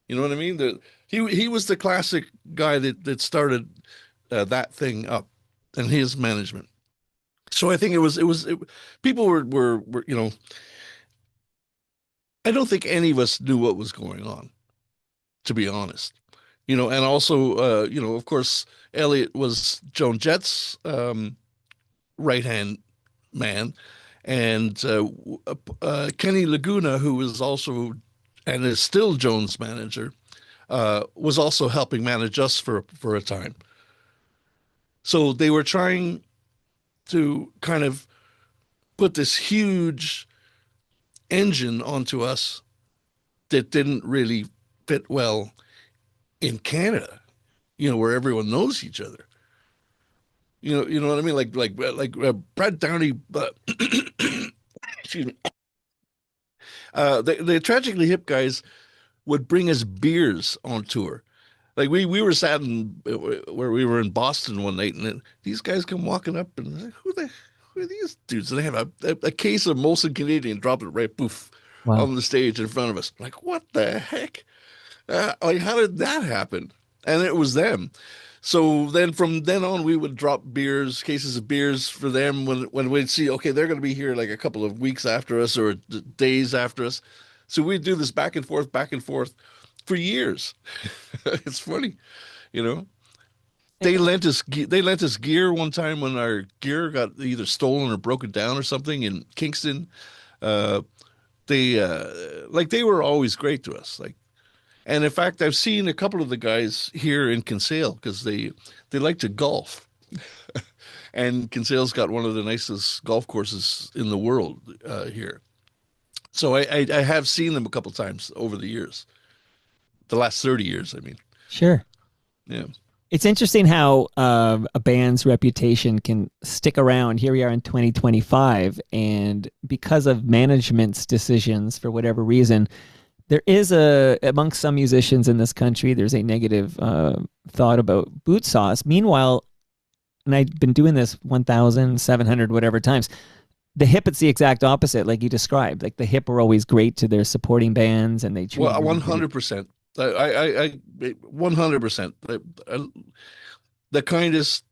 You know what I mean? He was the classic guy that started that thing up, and his management. So I think people were I don't think any of us knew what was going on, to be honest. And also, of course, Elliot was Joan Jett's right hand man, and Kenny Laguna, who was also and is still Joan's manager, was also helping manage us for a time. So they were trying to kind of put this huge engine onto us that didn't really fit well in Canada, where everyone knows each other. You know what I mean? Like Brad Downey, but excuse me, the Tragically Hip guys would bring us beers on tour. Like we were sat in where we were in Boston one night, and then these guys come walking up, and like, who are these dudes? And they have a case of Molson Canadian, drop it right poof Wow. on the stage in front of us. Like what the heck? Like how did that happen? And it was them. So then from then on, we would drop cases of beers for them when we'd see, okay, they're going to be here like a couple of weeks after us or days after us. So we'd do this back and forth for years. It's funny, you know. They lent us gear one time when our gear got either stolen or broken down or something in Kingston. Uh, they were always great to us. And in fact, I've seen a couple of the guys here in Kinsale because they like to golf, and Kinsale's got one of the nicest golf courses in the world here. So I have seen them a couple times over the years, the last 30 years, I mean. Sure. Yeah. It's interesting how a band's reputation can stick around. Here we are in 2025, and because of management's decisions, for whatever reason, there is amongst some musicians in this country, there's a negative thought about Bootsauce. Meanwhile, and I've been doing this 1,700 whatever times. The Hip, it's the exact opposite, like you described. Like the Hip are always great to their supporting bands, and they treat Well, everybody. 100%. I 100%. The kindest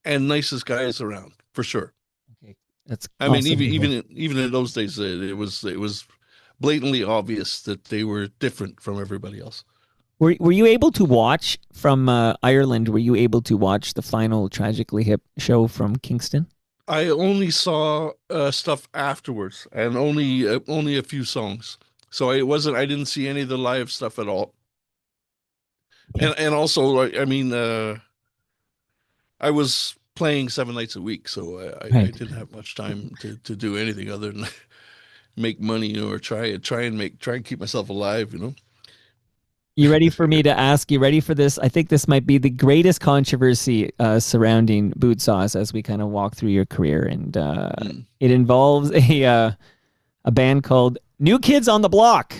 and nicest guys around, for sure. Okay, that's I mean, awesome even to hear. even in those days, it was blatantly obvious that they were different from everybody else. Were you able to watch from Ireland? Were you able to watch the final Tragically Hip show from Kingston? I only saw stuff afterwards, and only a few songs. So I didn't see any of the live stuff at all. Okay, And also, I mean, I was playing 7 nights a week, so I right. didn't have much time to do anything other than make money, or try and keep myself alive. You ready for me to ask? You ready for this? I think this might be the greatest controversy surrounding Bootsauce as we kind of walk through your career, and Mm. it involves a band called New Kids on the Block.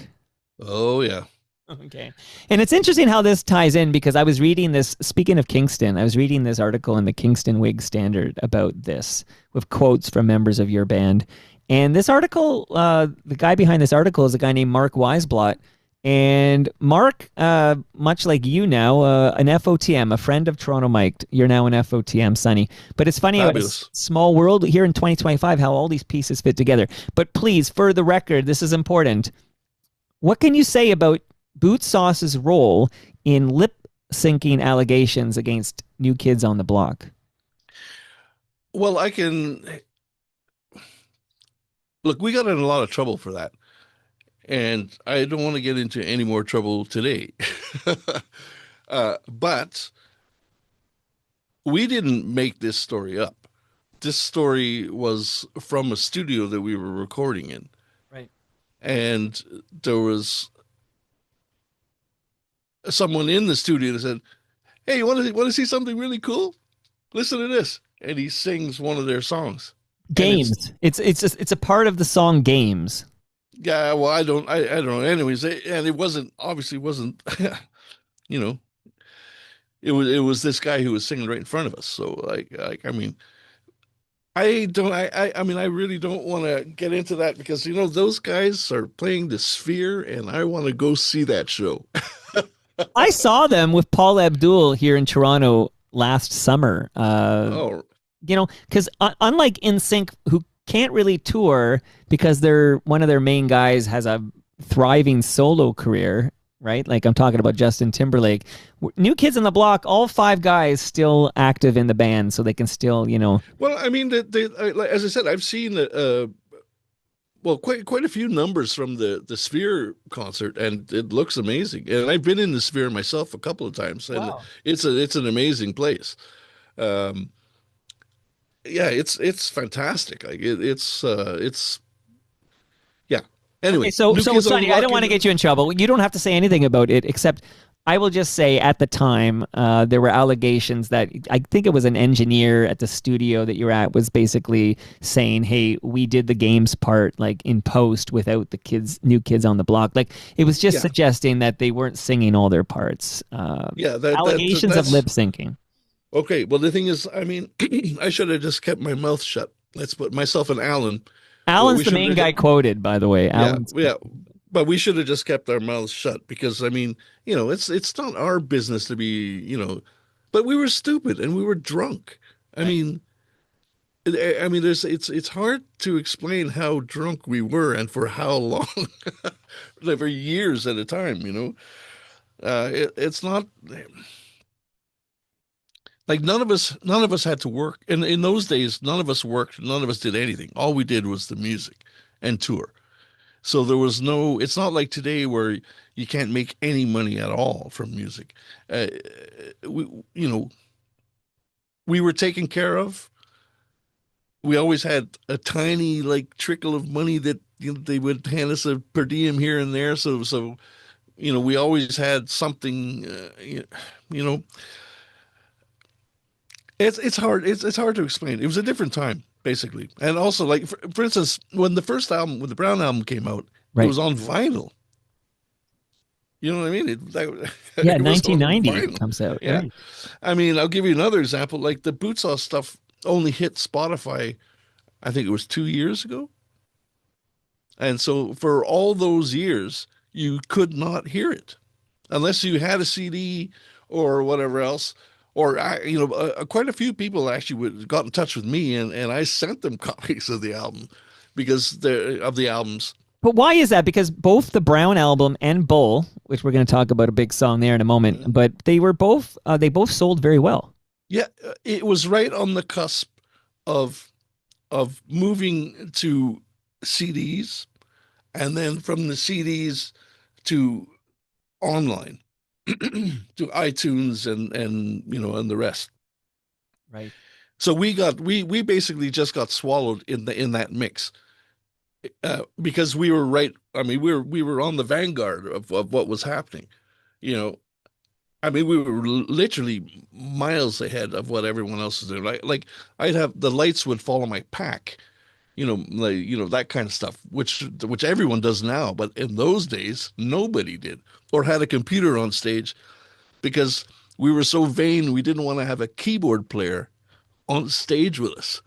Oh yeah. Okay. And it's interesting how this ties in because I was reading this, speaking of Kingston, I was reading this article in the Kingston Whig Standard about this with quotes from members of your band. And this article, the guy behind this article is a guy named Mark Weisblot. And Mark, much like you now, an FOTM, a friend of Toronto Mike. You're now an FOTM, Sonny. But it's funny how in a Fabulous. small world here in 2025, how all these pieces fit together. But please, for the record, this is important. What can you say about Bootsauce's role in lip syncing allegations against New Kids on the Block? Well, I can look, we got in a lot of trouble for that. And I don't want to get into any more trouble today. But we didn't make this story up. This story was from a studio that we were recording in. Right. And there was someone in the studio that said, "Hey, you want to see something really cool? Listen to this." And he sings one of their songs. And it's Games. It's a part of the song Games. yeah, well, I don't know. Anyways, and it wasn't obviously wasn't you know, it was this guy who was singing right in front of us. So I mean, I mean, I really don't want to get into that because those guys are playing the Sphere, and I want to go see that show. I saw them with Paul Abdul here in Toronto last summer. Oh, Because unlike NSYNC, who can't really tour because one of their main guys has a thriving solo career, right? Like I'm talking about Justin Timberlake. New Kids on the Block, all five guys still active in the band, so they can still. well, I mean, like, as I said, I've seen well, quite a few numbers from the Sphere concert, and it looks amazing. And I've been in the Sphere myself a couple of times, and Wow. it's an amazing place. Um, yeah, it's fantastic. Like it's yeah. Okay, Anyway, so New so Kids on the Sonny, I don't Block, want to and get you in trouble. You don't have to say anything about it, except I will just say at the time there were allegations that I think it was an engineer at the studio that you were at was basically saying, "Hey, we did the games part like in post without the New Kids on the Block." Like it was just yeah, suggesting that they weren't singing all their parts. yeah. Allegations of lip That's syncing. okay. Well, the thing is, I mean, I should have just kept my mouth shut. Let's put myself and Alan. Well, Alan's we the should main have guy quoted, by the way. yeah, Alan's yeah. But we should have just kept our mouths shut because I mean, it's not our business to be. But we were stupid and we were drunk. I right. mean, I mean, it's hard to explain how drunk we were and for how long, like for years at a time. It's not like none of us had to work. And in those days, none of us worked, none of us did anything. All we did was the music and tour. So there was no, it's not like today where you can't make any money at all from music. Uh, we, you know, we were taken care of. We always had a tiny like trickle of money that they would hand us a per diem here and there. So we always had something. You know, it's hard. It's hard to explain. It was a different time basically, and also like for instance, when the first album, when the Brown album came out, it Right. was on vinyl. You know what I mean? Yeah, It was on 1990 it vinyl. comes out. Yeah. Right. I mean, I'll give you another example. Like the Bootsauce stuff only hit Spotify, I think it was 2 years ago. And so for all those years, you could not hear it unless you had a CD or whatever else. Or quite a few people actually got in touch with me, and I sent them copies of the album because of the albums. But why is that? Because both the Brown album and Bull, which we're going to talk about a big song there in a moment, Mhm. but they both sold very well. Yeah, it was right on the cusp of moving to CDs, and then from the CDs to online to iTunes and the rest. Right. So we basically just got swallowed in that mix because we were right. I mean, we were on the vanguard of what was happening. You know, I mean, we were literally miles ahead of what everyone else was doing. Like I'd have the lights would follow my pack, like that kind of stuff, which everyone does now, but in those days nobody did or had a computer on stage because we were so vain we didn't want to have a keyboard player on stage with us.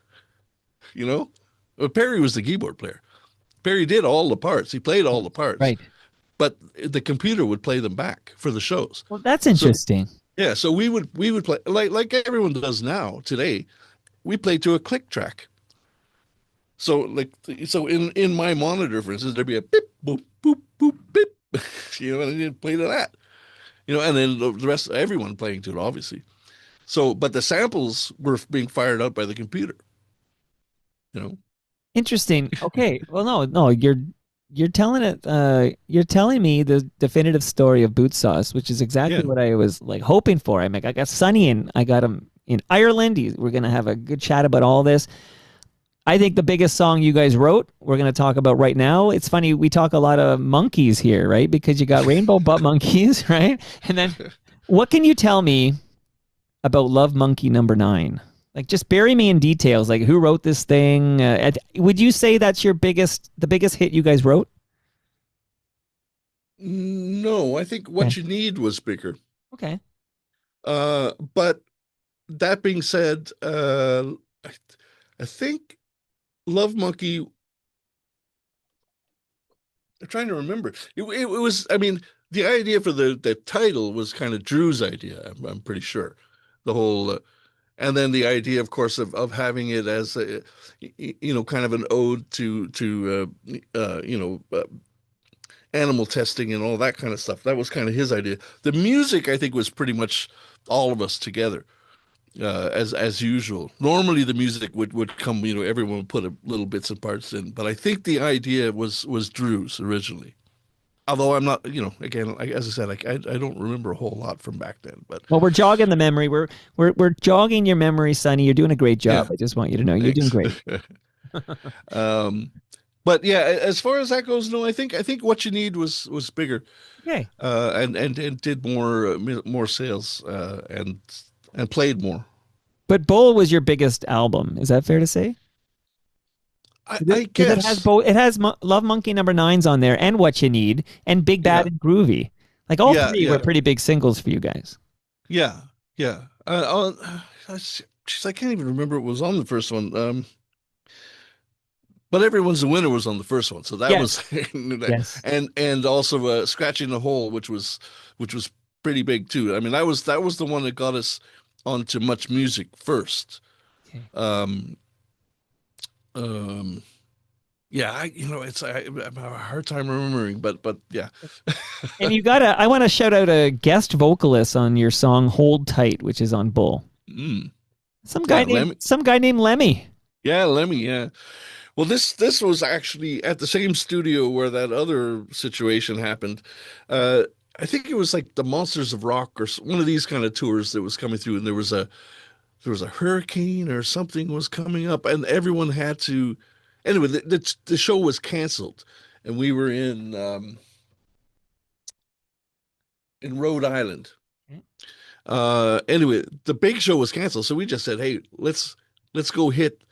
You know, well, Perry was the keyboard player. Perry did all the parts. He played all the parts, Right. but the computer would play them back for the shows. Well, that's So interesting. yeah, so we would play like everyone does now today. We play to a click track. So in my monitor, for instance, there'd be a beep boop boop boop beep, and you play to that, and then the rest everyone playing to it, obviously. So, but the samples were being fired out by the computer. you know. Interesting. Okay. Well, no, you're telling it. You're telling me the definitive story of boot sauce, which is exactly Yeah. what I was like hoping for. I got Sonny and I got him in Ireland. We're gonna have a good chat about all this. I think the biggest song you guys wrote, we're gonna talk about right now. It's funny we talk a lot of monkeys here, right? Because you got rainbow butt monkeys, right? And then, what can you tell me about Love Monkey number nine? Like, just bury me in details. Like, who wrote this thing? Would you say that's the biggest hit you guys wrote? No, I think Okay. What You Need was bigger. Okay. But that being said, I, I think Love Monkey. I'm trying to remember. It was. I mean, the idea for the title was kind of Drew's idea. I'm pretty sure. The whole, and then the idea, of course, of having it as a, kind of an ode to animal testing and all that kind of stuff. That was kind of his idea. The music, I think, was pretty much all of us together, as usual. Normally, the music would come, everyone would put a little bits and parts in, but I think the idea was Drew's originally. Although I'm not, again, as I said, I don't remember a whole lot from back then, but Well, we're jogging the memory. We're jogging your memory, Sonny. You're doing a great job. yeah, I just want you to know you're doing thanks. great. um, but yeah, as far as that goes, no, I think What You Need was bigger, Okay. and did more sales, and played more. But Bowl was your biggest album. Is that fair to say? I Because it has guess. both. It has Love Monkey number nine's on there, and What You Need, and Big Bad Yeah, and Groovy. Like all yeah, three were yeah, pretty big singles for you guys. yeah, yeah. Jeez, I can't even remember what was on the first one. But Everyone's a Winner was on the first one, so that was, Yes. Yes. and also Scratching the Hole, which was pretty big too. I mean, that was the one that got us onto Much Music first. Okay. Um, um, yeah, I have a hard time remembering, but yeah. And I want to shout out a guest vocalist on your song "Hold Tight," which is on Bull. Mm. Some guy Yeah, named Lemmy. some guy named Lemmy. Yeah, Lemmy. Yeah. Well, this was actually at the same studio where that other situation happened. Uh, I think it was like the Monsters of Rock or one of these kind of tours that was coming through, and there was a hurricane or something was coming up, and everyone had to. Anyway, the show was canceled, and we were in Rhode Island. Anyway, the big show was canceled, so we just said, "Hey, let's go hit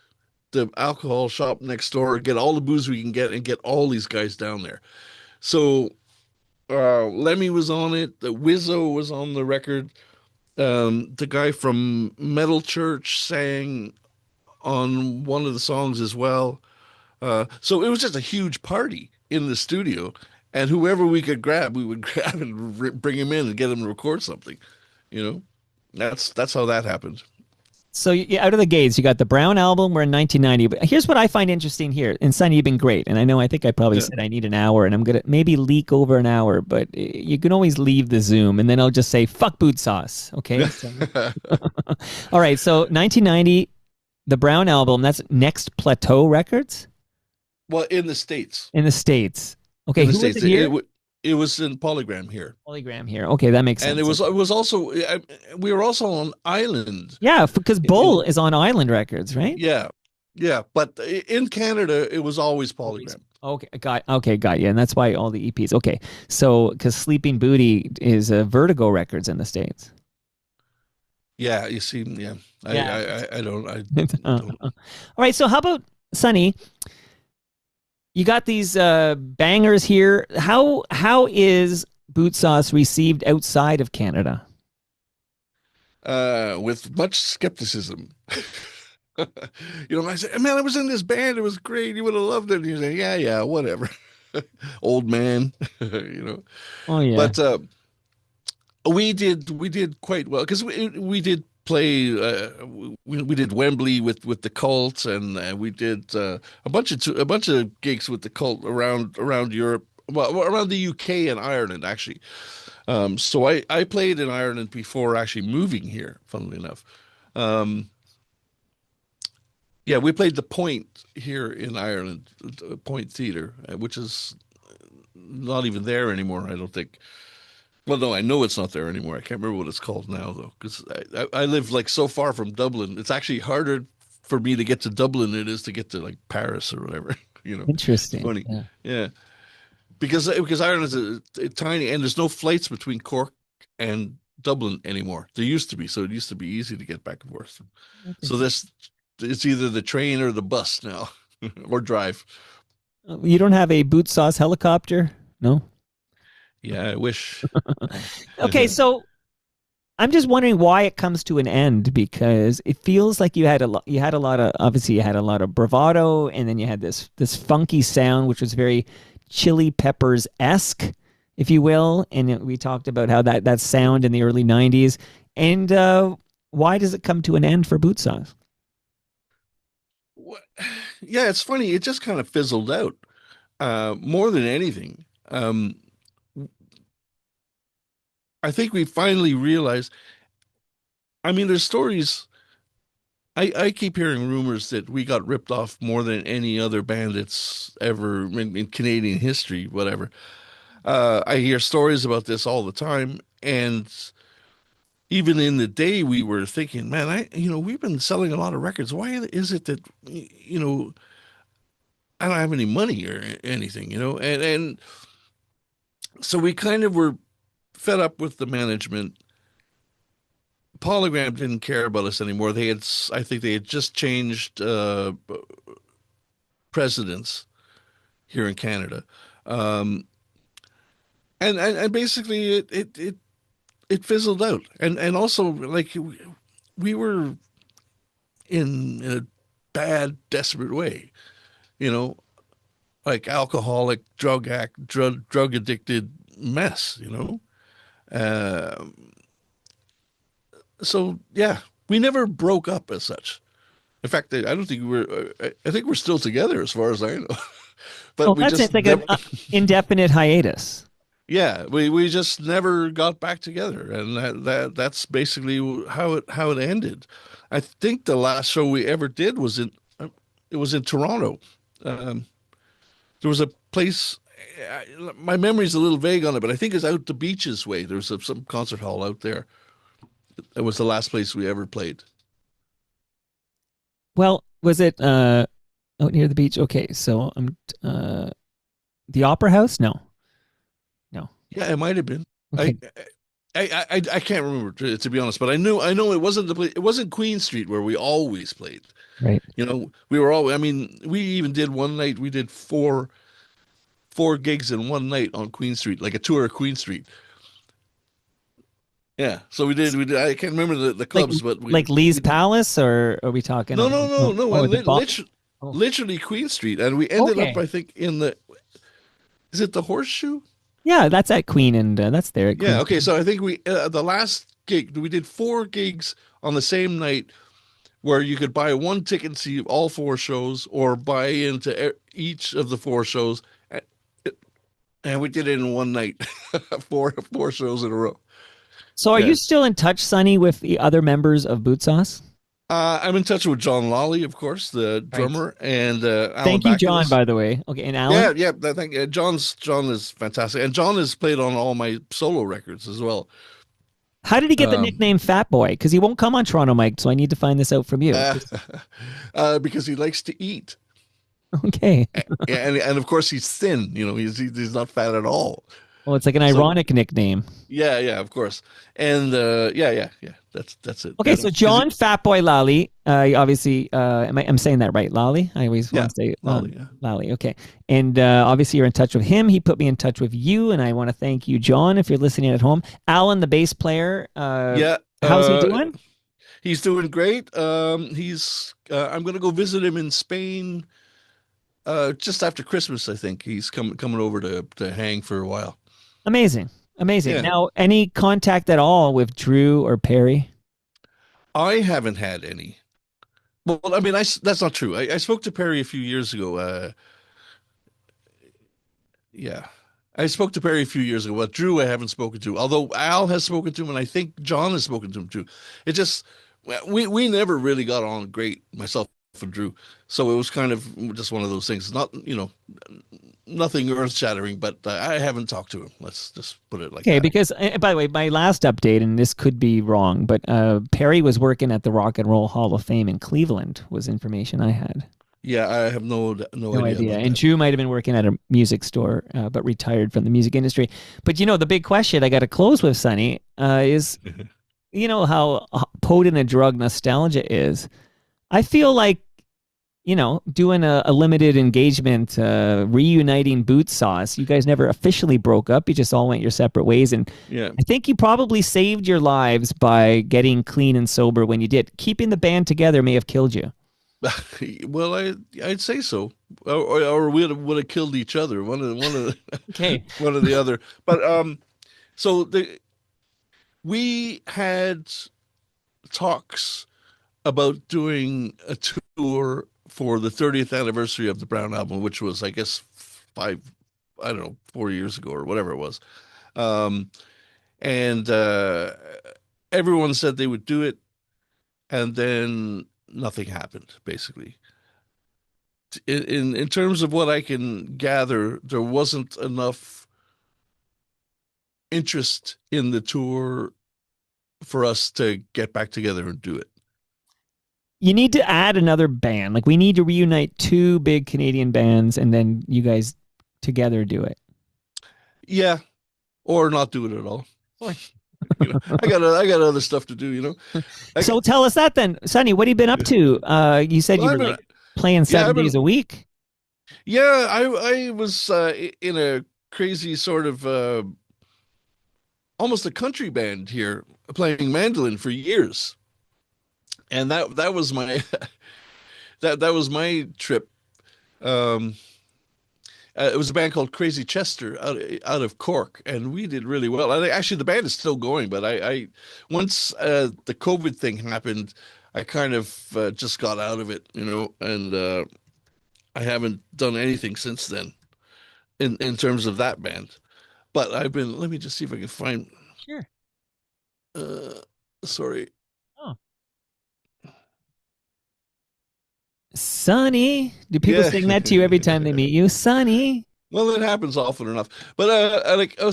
the alcohol shop next door, get all the booze we can get, and get all these guys down there." So Lemmy was on it. The Wizzo was on the record. The guy from Metal Church sang on one of the songs as well. So it was just a huge party in the studio, and whoever we could grab, we would grab and bring him in and get him to record something. You know, that's how that happened. So out of the gates, you got the Brown album. We're in 1990. But here's what I find interesting here. And Sonny, you've been great. And I think I probably Yeah. said I need an hour, and I'm gonna maybe leak over an hour. But you can always leave the Zoom, and then I'll just say fuck boot sauce. Okay. So, all right. So 1990, the Brown album. That's Next Plateau Records Well, in the States, in the states. Okay. in the Who was States, it here? it was in Polygram here, Polygram here. Okay, that makes and it sense. was Okay. it was also we were also on island. Yeah, because In Bull is on Island Records, right? Yeah, yeah, but in Canada, it was always Always. Polygram. Got you, and that's why all the EPs. Okay, so because Sleeping Booty is Vertigo Records in the states. Yeah, you see, yeah, Yeah. I don't. All right, so how about Sonny? You got these bangers here. How is Boot Sauce received outside of Canada? With much skepticism. I said, man, I was in this band. It was great. You would have loved it. And you say, yeah, yeah, whatever. Old man, you know. Oh yeah. But we did quite well because we did play. We did Wembley with the Cult, and we did a bunch of gigs with the Cult around Europe. Well, around the UK and Ireland, actually. So I played in Ireland before actually moving here, funnily enough. Um, Yeah, we played the Point here in Ireland, Point Theatre, which is not even there anymore, I don't think. Well, no, I know it's not there anymore. I can't remember what it's called now, though, because I live like so far from Dublin. It's actually harder for me to get to Dublin than it is to get to like Paris or whatever. It's Interesting. funny. Yeah. Yeah, because Ireland is tiny, and there's no flights between Cork and Dublin anymore. There used to be, so it used to be easy to get back and forth. So this it's either the train or the bus now, or drive. You don't have a Bootsauce helicopter? No. Yeah, I wish. Okay, so I'm just wondering why it comes to an end because it feels like you had a lot of obviously you had a lot of bravado and then you had this funky sound which was very Chili Peppers esque, if you will, and we talked about how that sound in the early '90s and why does it come to an end for Bootsauce? Yeah, it's funny. It just kind of fizzled out. More than anything, I think we finally realized. I mean, there's stories. I keep hearing rumors that we got ripped off more than any other band that's ever in Canadian history, whatever. I hear stories about this all the time, and even in the day, we were thinking, man, we've been selling a lot of records. Why is it that, I don't have any money or anything, and so we kind of were fed up with the management. Polygram didn't care about us anymore. I think they had just changed presidents here in Canada, um, and basically it fizzled out. And also like we were in a bad, desperate way, you know, like alcoholic, drug addicted mess, Um, so yeah, we never broke up as such. In fact, I don't think I think we're still together as far as I know. But Oh, we that's it. It's just like never, an indefinite hiatus. yeah, we just never got back together, and that's basically how it ended. I think the last show we ever did was it was in Toronto. Um, there was a place. My memory's a little vague on it, but I think it's out the beaches way. There was some concert hall out there. It was the last place we ever played. Well, was it out near the beach? Okay, so the Opera House? No, no. Yeah, it might have been. I Okay, I can't remember to be honest, but I know it wasn't the place. It wasn't Queen Street where we always played. right. We were all. I mean, we even did one night. We did four gigs in one night on Queen Street, like a tour of Queen Street. Yeah, so we did. I can't remember the Like clubs, but like Lee's we did. Palace, or are we talking? No, no, no, no. I Oh, the bar. Oh, literally Queen Street, and we ended up, okay. I think, in the. Is it the Horseshoe? Yeah, that's at Queen, and that's there at Yeah. Queen. Okay. So I think the last gig we did four gigs on the same night, where you could buy one ticket and see all four shows, or buy into each of the four shows, and we did it in one night, four shows in a row. So, are you Yeah. still in touch, Sonny, with the other members of Bootsauce? I'm in touch with John Lawley, of course, the Right. drummer, and Alan Thank you, John. Backus. By the way. Okay, and Yeah, Alan. yeah. I think John is fantastic, and John has played on all my solo records as well. How did he get the Um, nickname Fat Boy? Because he won't come on Toronto Mike, so I need to find this out from you. uh, because he likes to eat, Okay. and of course he's thin. He's not fat at all. Well, it's like an So ironic nickname. yeah, yeah, of course, and yeah, yeah, yeah. That's it. Okay, so And because John Fatboy Lally, obviously, I'm saying that right, Lally? I always yeah, want to say Lawley. Yeah, Lally. Okay, and obviously you're in touch with him. He put me in touch with you, and I want to thank you, John, if you're listening at home. Alan, the bass player, yeah. how's he doing? He's doing great. I'm gonna go visit him in Spain. Just after Christmas, I think he's coming over to hang for a while. Amazing, amazing. Yeah, Now, any contact at all with Drew or Perry? I haven't had any. Well, I mean, that's not true. I spoke to Perry a few years ago. Yeah, I spoke to Perry a few years ago. But Drew, I haven't spoken to. Although Al has spoken to him, and I think John has spoken to him too. It just we never really got on great, myself and Drew. So it was kind of just one of those things. Not, nothing earth-shattering, but I haven't talked to him. Let's just put it like Okay, that. because by the way, my last update, and this could be wrong, but Perry was working at the Rock and Roll Hall of Fame in Cleveland, was information I had. Yeah, I have no No idea idea. about And that. Drew might have been working at a music store, but retired from the music industry. But the big question I got to close with, Sonny, is how potent a drug nostalgia is. I feel like doing a limited engagement, reuniting Bootsauce. You guys never officially broke up. You just all went your separate ways. And Yeah. I think you probably saved your lives by getting clean and sober when you did. Keeping the band together may have killed you. Well, I'd say so, or we would have killed each other, Okay. one or the other. But so we had talks about doing a tour for the 30th anniversary of the Brown album, which was, I guess, I don't know, 4 years ago or whatever it was. Um, and everyone said they would do it, and then nothing happened, basically. In terms of what I can gather, there wasn't enough interest in the tour for us to get back together and do it. You need to add another band. Like we need to reunite two big Canadian bands and then you guys together do it. Yeah, or not do it at all. Or- I got other stuff to do. I got, So tell us that then. Sonny, what have you been up to? You said well, you I've were been like playing yeah, seven I've days been a week. yeah, I was in a crazy sort of almost a country band here playing mandolin for years, and that was my that was my trip. Um, it was a band called Crazy Chester out of Cork, and we did really well. Actually, the band is still going, but I once the COVID thing happened, I kind of just got out of it, and I haven't done anything since then in terms of that band. But I've been. Let me just see if I can find. Sure. Uh, sorry. Oh. Sonny. Do people Yeah. sing that to you every time they meet you? Sonny. Well, it happens often enough. But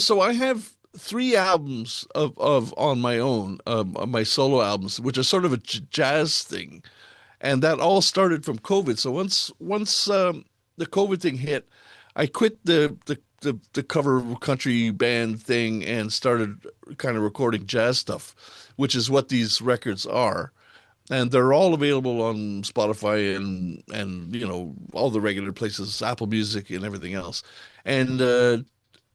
so I have three albums of on my own, my solo albums, which are sort of a jazz thing, and that all started from COVID. So once the COVID thing hit, I quit the cover country band thing and started kind of recording jazz stuff, which is what these records are. And they're all available on Spotify and all the regular places, Apple Music and everything else. And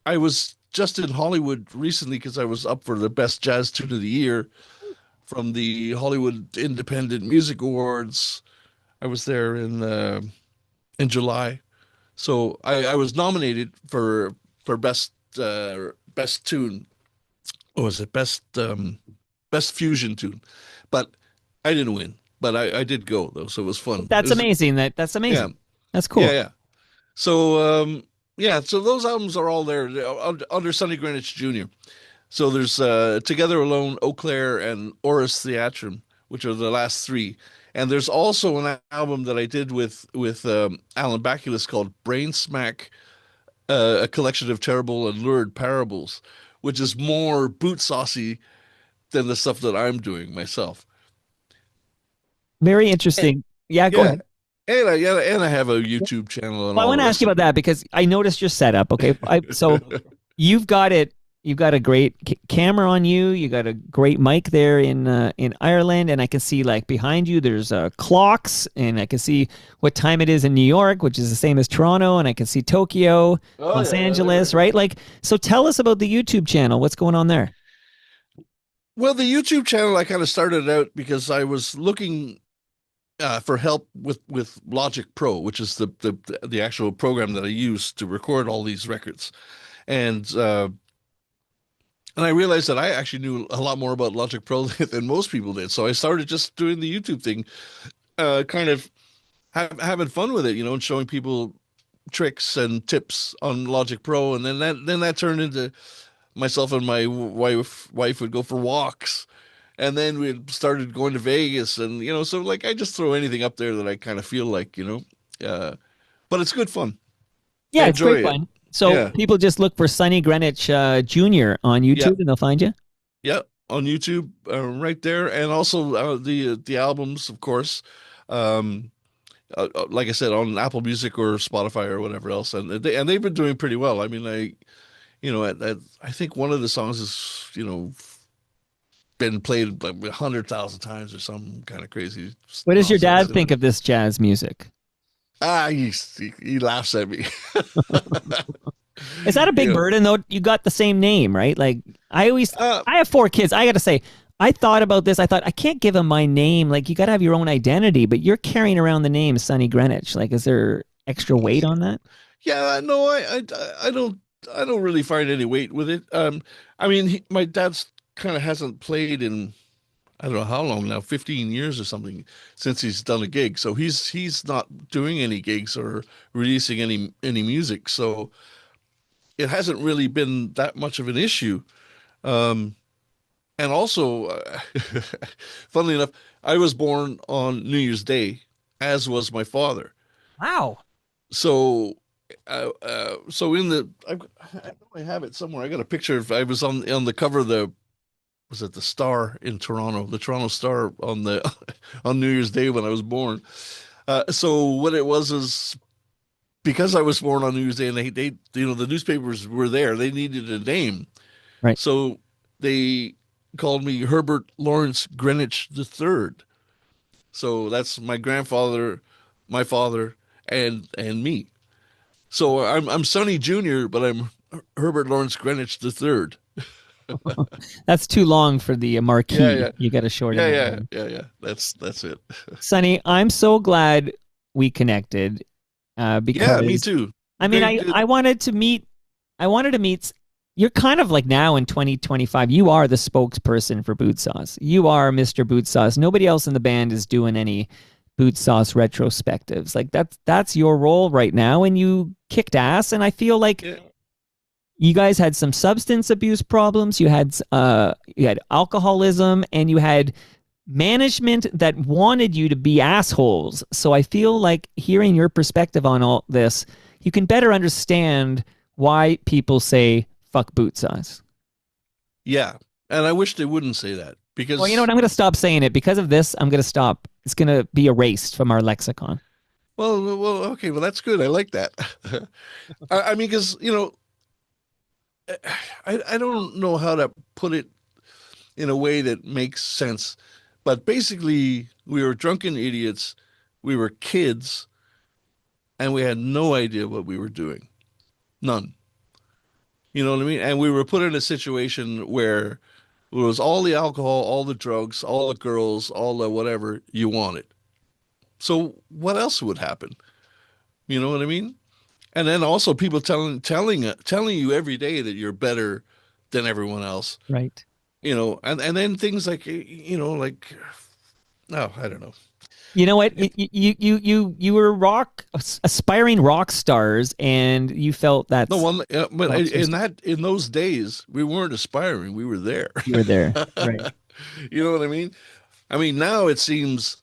I was just in Hollywood recently because I was up for the best jazz tune of the year from the Hollywood Independent Music Awards. I was there in July, so I was nominated for best tune. What was it? Best fusion tune, but I didn't win. But I did go though, so it was fun. That's amazing. That's Yeah, amazing. That's yeah, cool. yeah. So yeah, so those albums are all there under Sonny Greenwich Jr. So there's Together Alone, Eau Claire, and Oris Theatrum, which are the last three. And there's also an album that I did with Alan Baculus called Brain Smack, a collection of terrible and lurid parables, which is more boot saucy than the stuff that I'm doing myself. Very Eh, interesting. Yeah, go Yeah, ahead. and I have a YouTube channel and Well, I all want the to ask rest you of about that because I noticed your setup. Okay, so it. you've got it. You've got a great camera on you. You got a great mic there in Ireland, and I can see like behind you. There's clocks, and I can see what time it is in New York, which is the same as Toronto, and I can see Tokyo, Oh Los yeah, Angeles, right? Like, so tell us about the YouTube channel. What's going on there? well, the YouTube channel I kind of started out because I was looking for help with Logic Pro, which is the actual program that I use to record all these records, and uh, and I realized that I actually knew a lot more about Logic Pro than most people did. So I started just doing the YouTube thing, kind of having fun with it, and showing people tricks and tips on Logic Pro, and then that turned into myself and my wife would go for walks And then we started going to Vegas, and so like I just throw anything up there that I kind of feel like, but it's good fun. I Yeah, it's enjoy great it. fun. So Yeah, people just look for Sonny Greenwich Jr. on yeah, YouTube and they'll find you. yeah. On YouTube, right there, and also the albums, of course. Um, like I said, on Apple Music or Spotify or whatever else, and they've been doing pretty well. I mean, I think one of the songs is been played like 100,000 times or some kind of crazy What does your nonsense. dad think of this jazz music? He laughs at me. Is that a big You know, burden though? You got the same name, right? Like uh, I have four kids. I got to say, I thought about this. I thought I can't give them my name. Like you got to have your own identity, but you're carrying around the name Sonny Greenwich. Like, is there extra weight on that? yeah, no, I don't really find any weight with it. I mean, my dad's kind of hasn't played in I don't know how long now, 15 years or something since he's done a gig. So he's not doing any gigs or releasing any music. So it hasn't really been that much of an issue. Um, and also, funnily enough, I was born on New Year's Day, as was my father. Wow. So, so I know I have it somewhere. I got a picture of I was on the cover of the was it the Star in Toronto, the Toronto Star on the on New Year's Day when I was born. So what it was is because I was born on New Year's Day, and they the newspapers were there. They needed a name, Right. so they called me Herbert Lawrence Greenwich III. So that's my grandfather, my father, and me. So I'm Sonny Jr., but I'm Herbert Lawrence Greenwich III. That's too long for the Yeah, marquee. yeah, You got to shorten yeah, that yeah, down. yeah, yeah. That's it. Sonny, I'm so glad we connected Yeah, me because too. I mean, Good, good. I wanted to meet, I wanted to meet, you're kind of like now in 2025, you are the spokesperson for Bootsauce. You are Mr. Bootsauce. Nobody else in the band is doing any Bootsauce retrospectives. Like that's your role right now, and you kicked ass. And I feel like Yeah, you guys had some substance abuse problems. You had alcoholism, and you had management that wanted you to be assholes. So I feel like hearing your perspective on all this, you can better understand why people say fuck boot size. yeah. And I wish they wouldn't say that Well, you know because, what? I'm going to stop saying it because of this. I'm going to stop. It's going to be erased from our lexicon. okay, well, that's good. I like that. I mean, because, I don't know how to put it in a way that makes sense, but basically, we were drunken idiots, we were kids, and we had no idea what we were doing. None. You know what I mean? And we were put in a situation where it was all the alcohol, all the drugs, all the girls, all the whatever you wanted. So what else would happen? You know what I mean? And then also people telling you every day that you're better than everyone else. Right. And then things like like no, I don't know. You know what? It, You were aspiring rock stars, and you felt no that's one, but rock stars. in those days we weren't aspiring. We were there. You were there, right? You know what I mean? I mean now it seems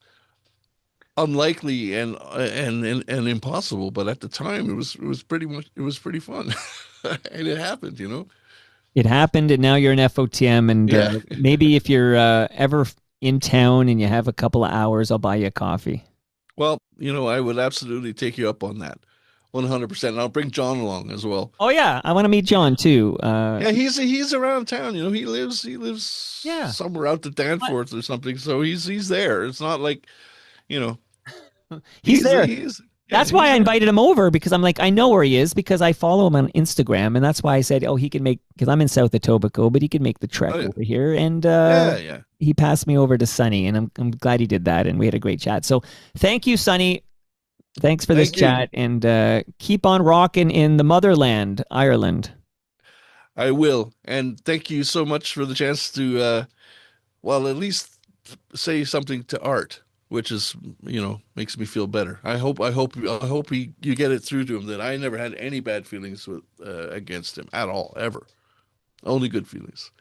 unlikely and impossible, but at the time it was pretty fun, and it happened. It happened, and now you're an FOTM. And Yeah. maybe if you're ever in town and you have a couple of hours, I'll buy you a coffee. Well, I would absolutely take you up on that, 100%. And I'll bring John along as well. Oh yeah, I want to meet John too. Yeah, he's around town. He lives Yeah, somewhere out to Danforth or something. So he's there. It's not like you know he's he's there. he's yeah That's why he's I there. invited him over because I'm like, I know where he is because I follow him on Instagram, and that's why I said, oh, he can make because I'm in South Etobicoke, but he can make the trek Oh yeah, over here. And yeah, yeah. he passed me over to Sunny, and I'm glad he did that, and we had a great chat. So thank you, Sunny. Thanks for this Thank you. chat, and keep on rocking in the motherland, Ireland. I will, and thank you so much for the chance to well, at least say something to Art, which is, makes me feel better. I hope you get it through to him that I never had any bad feelings against him at all, ever. Only good feelings.